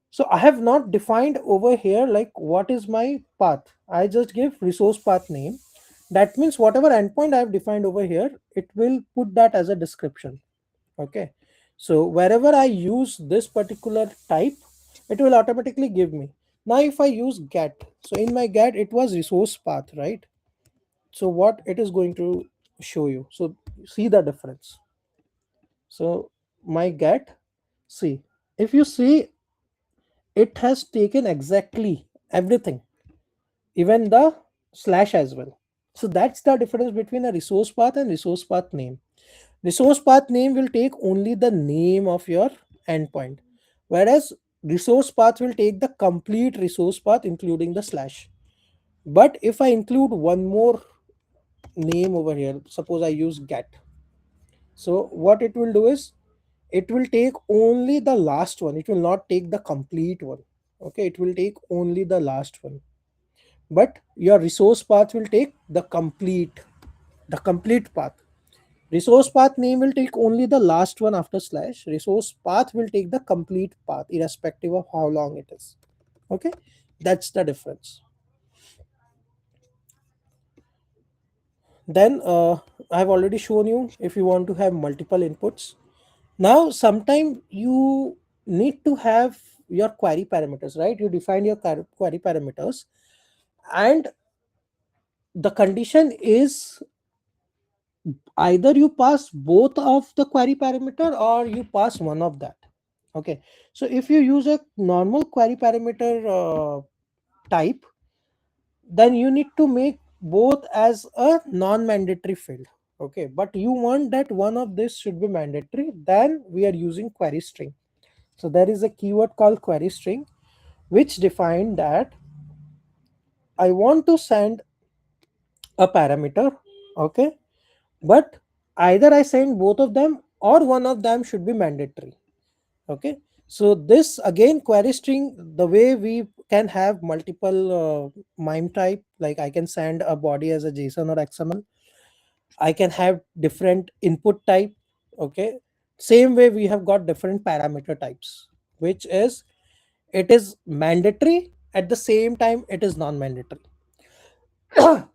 So I have not defined over here like what is my path. I just give resource path name. That means whatever endpoint I have defined over here, it will put that as a description. Okay, so wherever I use this particular type, it will automatically give me. Now if I use get, so in my get it was resource path, right? So what it is going to show you, so see the difference. So my get, see, if you see, it has taken exactly everything, even the slash as well. So that's the difference between a resource path and resource path name. Resource path name will take only the name of your endpoint, whereas resource path will take the complete resource path including the slash. But if I include one more name over here, suppose I use get, so what it will do is it will take only the last one, it will not take the complete one. Okay, it will take only the last one, but your resource path will take the complete path. Resource path name will take only the last one after slash. Resource path will take the complete path irrespective of how long it is. Okay, that's the difference. Then I've already shown you if you want to have multiple inputs. Now sometime you need to have your query parameters, right? You define your query parameters, and the condition is either you pass both of the query parameter or you pass one of that. Okay, so if you use a normal query parameter type, then you need to make both as a non-mandatory field. Okay, but you want that one of this should be mandatory, then we are using query string. So there is a keyword called query string which define that I want to send a parameter. Okay, but either I send both of them or one of them should be mandatory. Okay, so this again query string, the way we can have multiple MIME type, like I can send a body as a JSON or XML, I can have different input type. Okay, same way we have got different parameter types, which is it is mandatory, at the same time it is non-mandatory.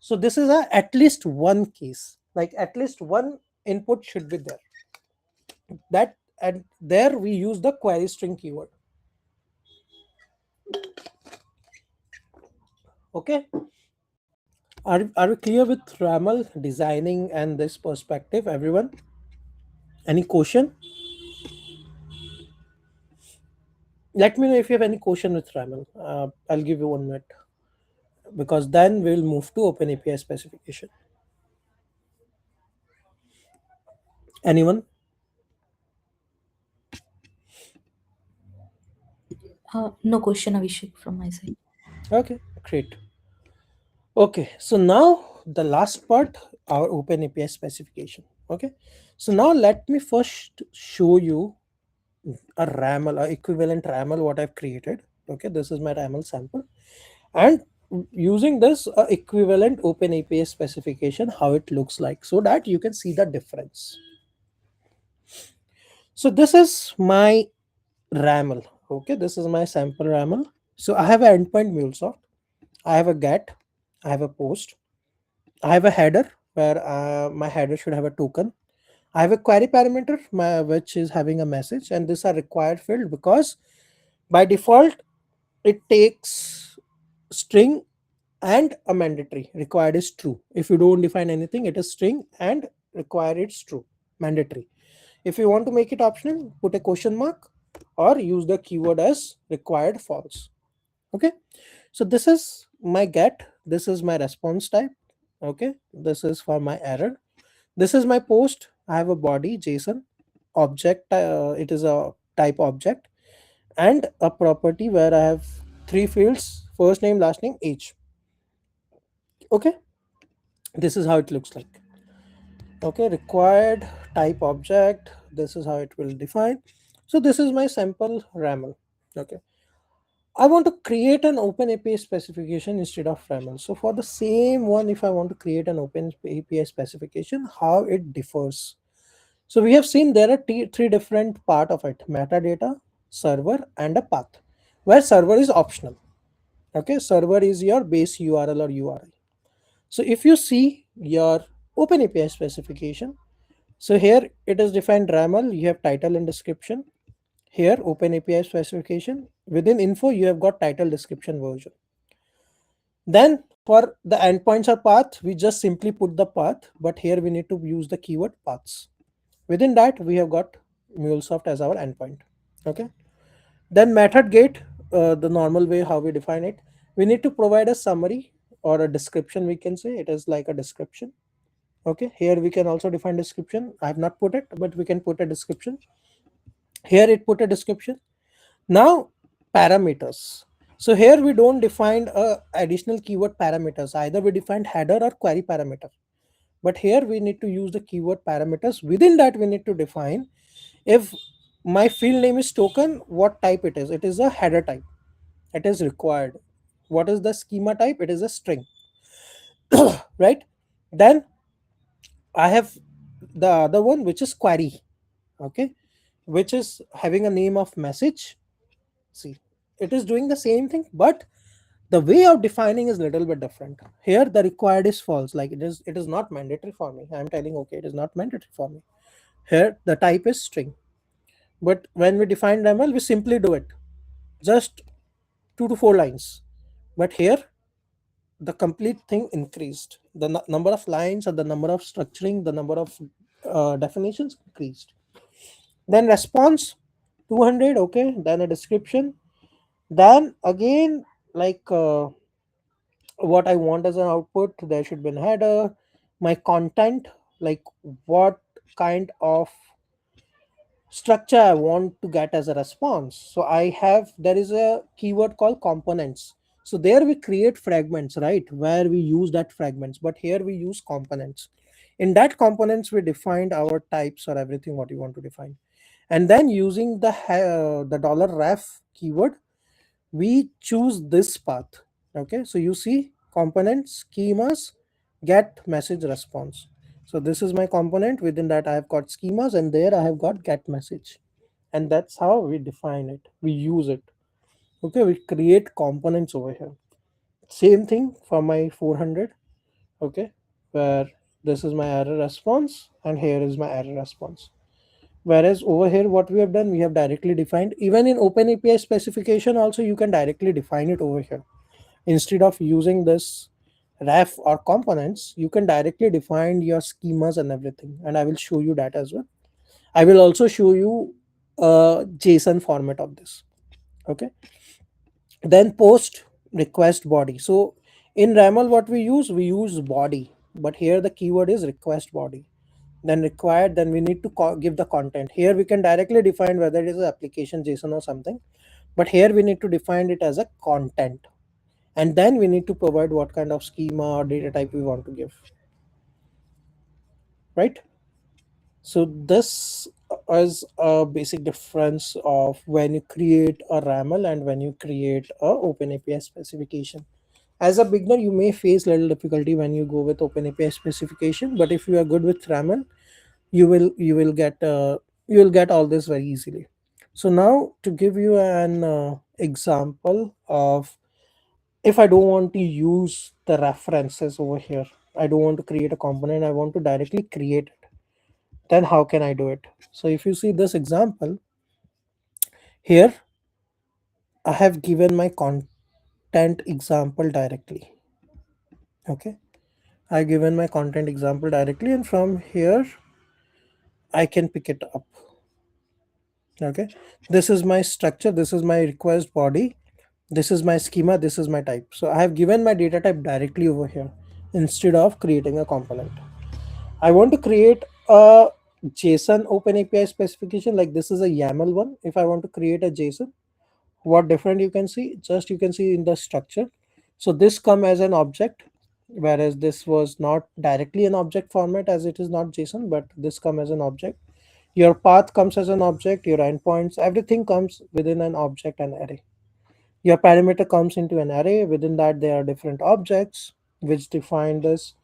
So this is a at least one case, like at least one input should be there, that, and there we use the query string keyword. Okay. Are we clear with RAML designing and this perspective, everyone? Any question? Let me know if you have any question with RAML. I'll give you 1 minute, because then we'll move to OpenAPI specification. Anyone? No question, Abhishek, from my side. Okay, great. Okay, so now the last part, our OpenAPI specification. Okay, so now let me first show you a RAML, a equivalent RAML what I've created. Okay, this is my RAML sample, and using this equivalent OpenAPI specification, how it looks like, so that you can see the difference. So this is my RAML. Okay, this is my sample RAML. So I have an endpoint MuleSoft, I have a get, I have a post, I have a header where my header should have a token. I have a query parameter which is having a message, and these are required field because by default it takes string and a mandatory. Required is true. If you don't define anything, it is string, and required it's true, mandatory. If you want to make it optional, put a question mark or use the keyword as required false. Okay, so this is my get, this is my response type. Okay, this is for my error. This is my post. I have a body JSON object, it is a type object, and a property where I have 3 fields: first name, last name, age. Okay, this is how it looks like. Okay, required type object, this is how it will define. So this is my sample RAML. Okay, I want to create an OpenAPI specification instead of RAML. So for the same one, if I want to create an OpenAPI specification, how it differs. So we have seen there are 3 different part of it: metadata, server, and a path, where server is optional. Okay, server is your base URL or URI. So if you see your OpenAPI specification, so here it is defined RAML, you have title and description. Here OpenAPI specification, within info you have got title, description, version. Then for the endpoints or path, we just simply put the path, but here we need to use the keyword paths. Within that we have got MuleSoft as our endpoint. Okay, then method gate, the normal way how we define it, we need to provide a summary or a description, we can say it is like a description. Okay, here we can also define description. I have not put it, but we can put a description. Here it put a description. Now parameters, so here we don't define additional keyword parameters, either we defined header or query parameter, but here we need to use the keyword parameters. Within that we need to define, if my field name is token, what type it is. It is a header type, it is required. What is the schema type? It is a string. Right, then I have the other one which is query. Okay, which is having a name of message. See, it is doing the same thing, but the way of defining is little bit different. Here the required is false, like it is not mandatory for me. I'm telling, okay, it is not mandatory for me. Here the type is string, but when we define RAML, we simply do it just 2 to 4 lines, but here the complete thing increased, the number of lines or the number of structuring, the number of definitions increased. Then response 200. Okay, then a description, then again, like what I want as an output, there should be a header, my content, like what kind of structure I want to get as a response. So I have, there is a keyword called components. So there we create fragments, right, where we use that fragments, but here we use components. In that components we defined our types or everything what you want to define, and then using the $ref keyword, we choose this path. Okay, so you see components, schemas, get, message, response. So this is my component. Within that I have got schemas, and there I have got get, message, and that's how we define it, we use it. Okay, we create components over here. Same thing for my 400. Okay, where this is my error response and here is my error response. Whereas over here what we have done, we have directly defined. Even in OpenAPI specification also you can directly define it over here. instead of using this ref or components, you can directly define your schemas and everything, and I will show you that as well. I will also show you a JSON format of this. Okay, then post request body. So in RAML, what we use body, but here the keyword is request body. Then required, then we need to give the content. Here we can directly define whether it is an application JSON or something, but here we need to define it as a content, and then we need to provide what kind of schema or data type we want to give, right? So this is a basic difference of when you create a RAML and when you create a OpenAPI specification. As a beginner, you may face little difficulty when you go with OpenAPI specification, but if you are good with RAML, you will get all this very easily. So now to give you an example of, if I don't want to use the references over here, I don't want to create a component, I want to directly create it, then how can I do it? So if you see this example here, I have given my content example directly. Okay, I given my content example directly, and from here I can pick it up. Okay, this is my structure, this is my request body, this is my schema, this is my type. So I have given my data type directly over here instead of creating a component. I want to create a JSON OpenAPI specification, like this is a YAML one. If I want to create a JSON, what different you can see, just you can see in the structure. So this come as an object, whereas this was not directly an object format, as it is not JSON, but this come as an object. Your path comes as an object, your endpoints, everything comes within an object and array. Your parameter comes into an array. Within that, there are different objects which define this.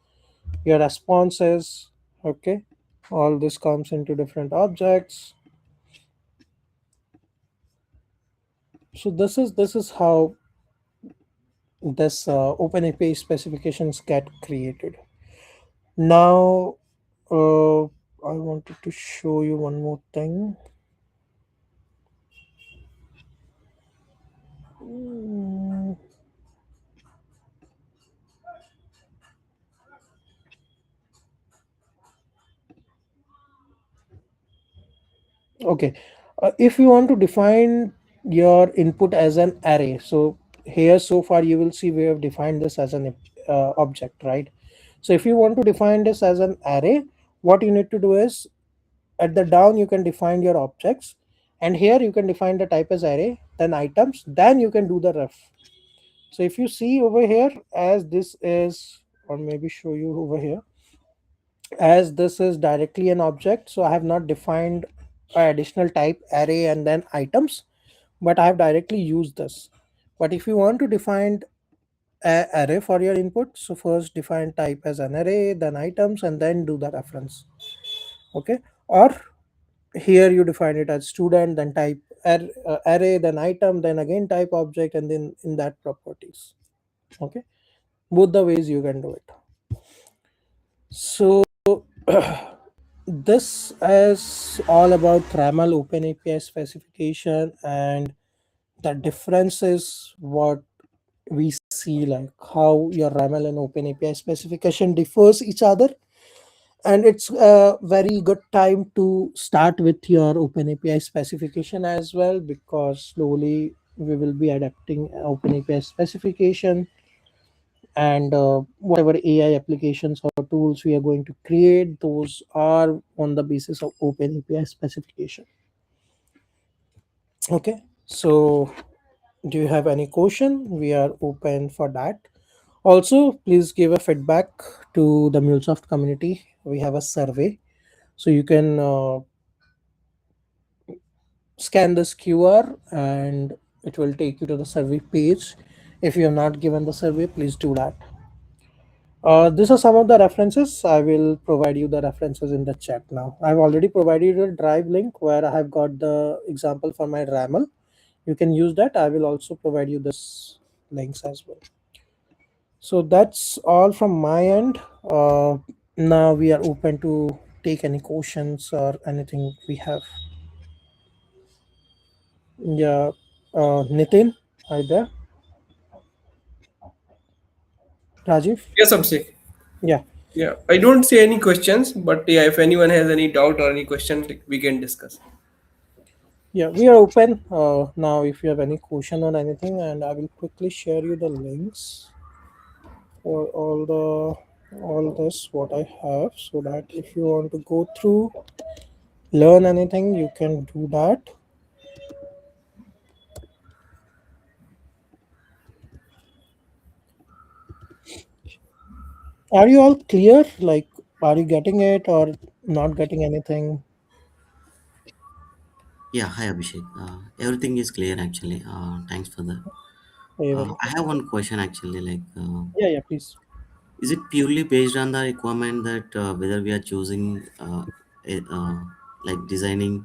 Your responses, okay, all this comes into different objects. So this is how this OpenAPI specifications get created. Now, I wanted to show you one more thing. Okay, if you want to define your input as an array, so here so far you will see we have defined this as an object, right? So if you want to define this as an array, what you need to do is, at the down you can define your objects, and here you can define the type as array, then items, then you can do the ref. So if you see over here, as this is, or maybe show you over here, as this is directly an object, so I have not defined additional type array and then items, but I have directly used this. But if you want to define array for your input, so first define type as an array, then items, and then do the reference. Okay, or here you define it as student, then type array, then item, then again type object, and then in that properties. Okay, both the ways you can do it. So this is all about RAML OpenAPI specification, and the difference is what we see, like how your RAML and OpenAPI specification differs each other. And it's a very good time to start with your OpenAPI specification as well, because slowly we will be adapting OpenAPI specification, and whatever AI applications or tools we are going to create, those are on the basis of OpenAPI specification. Okay, so do you have any question? We are open for that. Also, please give a feedback to the MuleSoft community. We have a survey, so you can scan this QR and it will take you to the survey page. If you have not given the survey, please do that. These are some of the references. I will provide you the references in the chat now. I've already provided you a drive link where I have got the example for my RAML. You can use that. I will also provide you this links as well. So that's all from my end. Now we are open to take any questions or anything we have. Yeah, Nitin, hi there. Rajiv? Yes, Abhishek. Yeah. Yeah, I don't see any questions, but yeah, if anyone has any doubt or any question, we can discuss. Yeah, we are open now if you have any question on anything, and I will quickly share you the links for all this what I have, so that if you want to go through, learn anything, you can do that. Are you all clear? Like, are you getting it or not getting anything? Yeah, hi Abhishek. Everything is clear actually. Thanks for that. Are very I have one question actually. Yeah, yeah, please. Is it purely based on the requirement that whether we are choosing like designing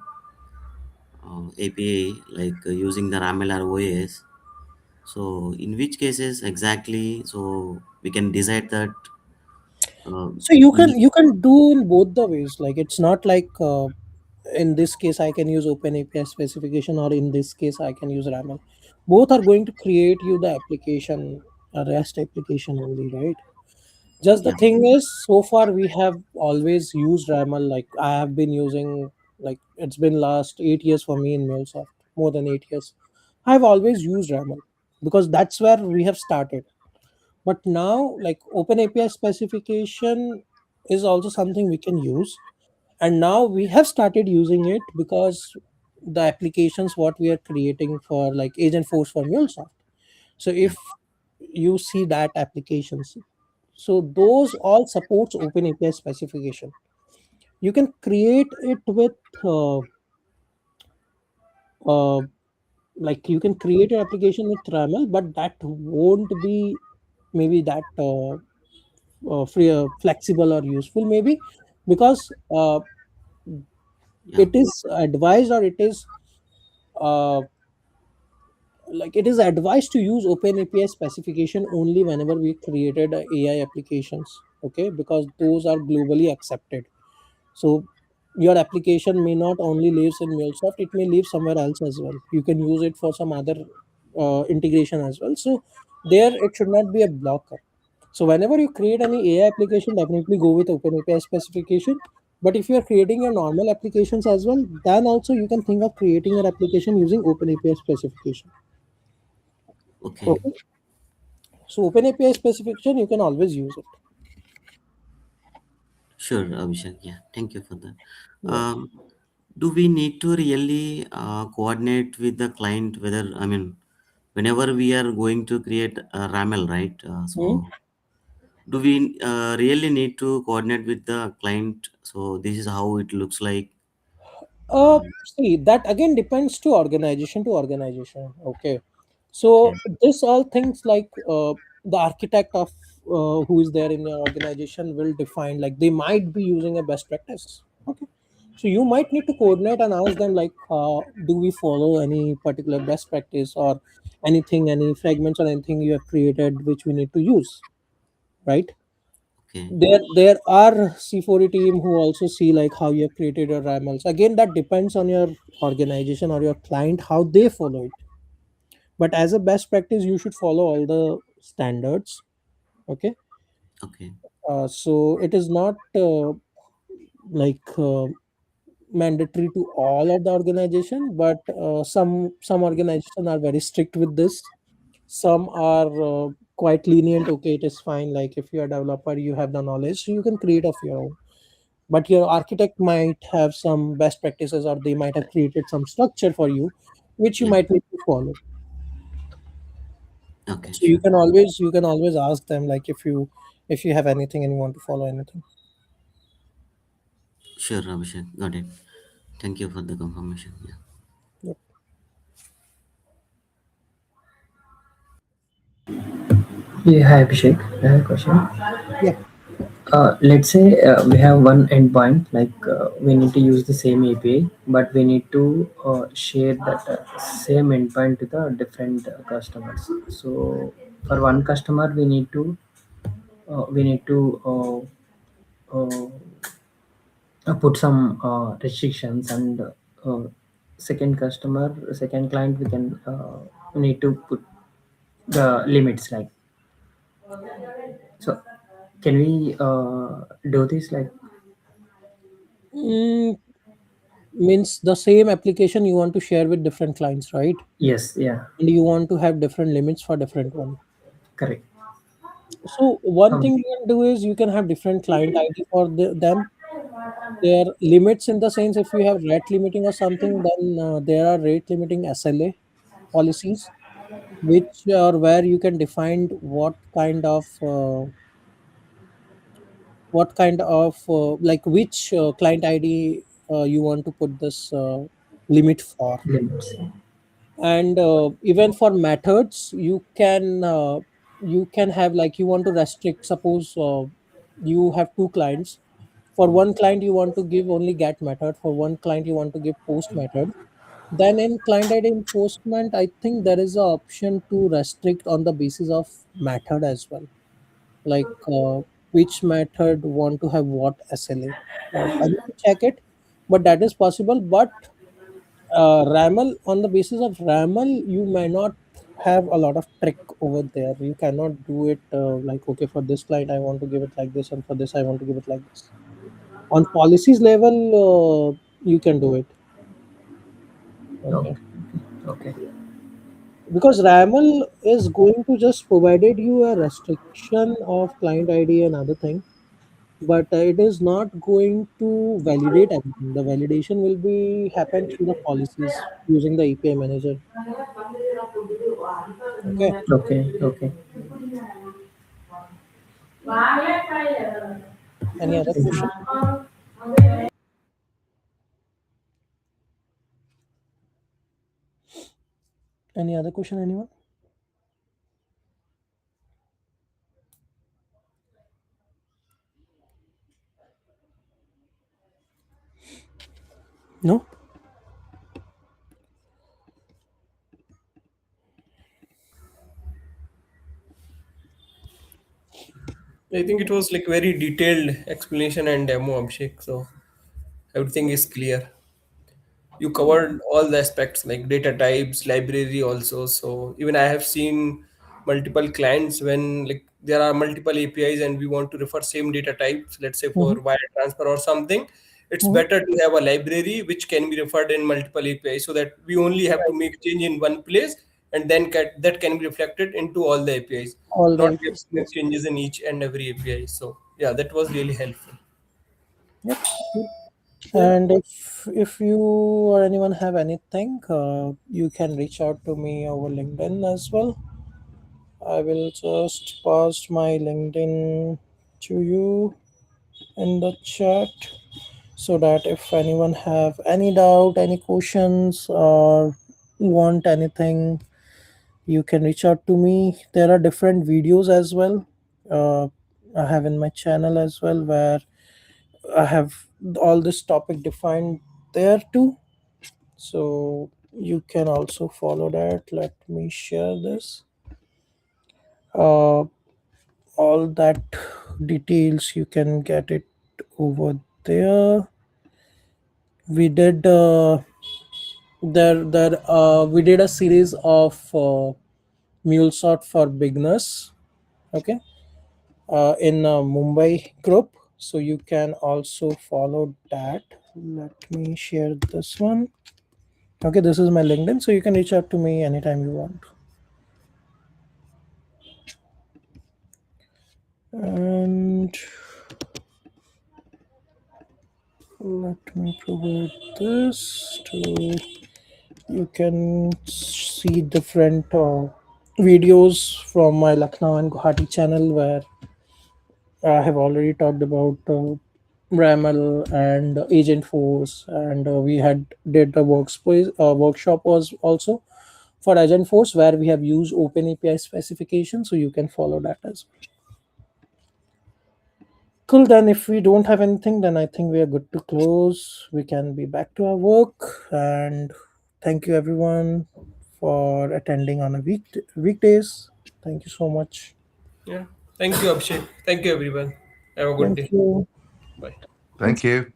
API using the RAML or OAS? So, in which cases exactly? So we can decide that. Uh, So you can we, you can do in both the ways. Like, it's not like in this case I can use OpenAPI specification, or in this case I can use RAML. Both are going to create you the application, a REST application only, right? Just the yeah, thing is, so far we have always used RAML. Like, I have been using, like, it's been last 8 years for me in MuleSoft, more than 8 years. I've always used RAML because that's where we have started. But now, like, OpenAPI specification is also something we can use, and now we have started using it because the applications what we are creating for, like, Agent Force for MuleSoft. So yeah, if you see that applications, so those all supports OpenAPI specification. You can create it with uh, uh, like, you can create an application with RAML, but that won't be maybe that free, flexible or useful, maybe, because yeah, it is advised, or it is uh, like, it is advised to use OpenAPI specification only whenever we created AI applications, okay, because those are globally accepted. So your application may not only lives in MuleSoft, it may live somewhere else as well. You can use it for some other integration as well. So there it should not be a blocker. So whenever you create any AI application, definitely go with OpenAPI specification. But if you are creating your normal applications as well, then also you can think of creating your application using OpenAPI specification. okay, Okay. So OpenAPI specification, you can always use it. sure, Abhishek. Yeah, thank you for that. Yeah. Um, do we need to really coordinate with the client? Whether I mean, whenever we are going to create a RAML, right? Hmm? Do we really need to coordinate with the client? So this is how it looks like. See, that again depends to organization to organization. Okay. Okay, So this all things, like, the architect of who is there in your organization will define, like, they might be using a best practice. Okay. So you might need to coordinate and ask them, like, do we follow any particular best practice, or anything, any fragments or anything you have created which we need to use, right? okay, There are C4E team who also see, like, how you have created your RAMLs. Again, that depends on your organization or your client, how they follow it. But as a best practice, you should follow all the standards. Okay. okay, So it is not like mandatory to all of the organization, but some organizations are very strict with this. Some are quite lenient. Okay, it is fine, like, if you're a developer, you have the knowledge, so you can create of your own. But your architect might have some best practices, or they might have created some structure for you which you yeah, might need to follow. okay, So sure, you can always ask them, like, if you have anything and you want to follow anything. sure, Abhishek. Got it. Thank you for the confirmation. Yeah. Yep. Yeah, hi Abhishek. I have a question. Yeah. Let's say we have one endpoint, like we need to use the same API, but we need to share that same endpoint to the different customers. So for one customer, we need to put some restrictions, and second client, we need to put the limits, like. So can we do this like? Means the same application you want to share with different clients, right? Yes, yeah, And you want to have different limits for different one. correct. So one Um, thing you can do is you can have different client ID for them. There are limits in the sense if you have rate limiting or something, then there are rate limiting SLA policies, which are where you can define what kind of like which client ID you want to put this limit for. limits. And even for methods you can have like you want to restrict, suppose you have two clients. For one client you want to give only get method, for one client you want to give post method. Then in client ID enforcement I think there is a option to restrict on the basis of method as well, like which method want to have what SLA. I need to check it, but that is possible. But RAML, on the basis of RAML, you may not have a lot of trick over there. You cannot do it like, okay, for this client, I want to give it like this, and for this, I want to give it like this. On policies level, you can do it. Okay, Okay. okay, Because RAML is going to just provided you a restriction of client ID and other thing, but it is not going to validate everything. The validation will be happen through the policies using the API manager. Okay. okay, okay. Any other question? Any other question, anyone? No? I think it was like very detailed explanation and demo, Abhishek. So everything is clear. You covered all the aspects like data types, library also. So even I have seen multiple clients when like there are multiple APIs and we want to refer same data types, let's say Mm-hmm. for wire transfer or something. It's Mm-hmm. better to have a library which can be referred in multiple APIs so that we only have to Right. make change in one place and then that can be reflected into all the APIs, All the not we have APIs, to make yes. changes in each and every API. So yeah, that was really helpful. Yep. Good. And if you or anyone have anything, you can reach out to me over LinkedIn as well. I will just post my LinkedIn to you in the chat so that if anyone have any doubt, any questions, or want anything, you can reach out to me. There are different videos as well. uh, I have in my channel as well, where I have all this topic defined there too, so you can also follow that. Let me share this. uh, all that details you can get it over there. We did we did a series of MuleSoft for beginners, okay, in Mumbai group. So you can also follow that. Let me share this one. Okay, this is my LinkedIn, so you can reach out to me anytime you want. And let me provide this to you can see different videos from my Lucknow and Guwahati channel, where I have already talked about RAML and Agent Force, and we had did the workspace workshop was also for Agent Force, where we have used OpenAPI specification, so you can follow that as well. Cool. Then, if we don't have anything, then I think we are good to close. We can be back to our work. And thank you, everyone, for attending on a weekdays. Thank you so much. Yeah. Thank you, Abhishek. Thank you, everyone. Have a good Thank day. you. Bye. Thank you.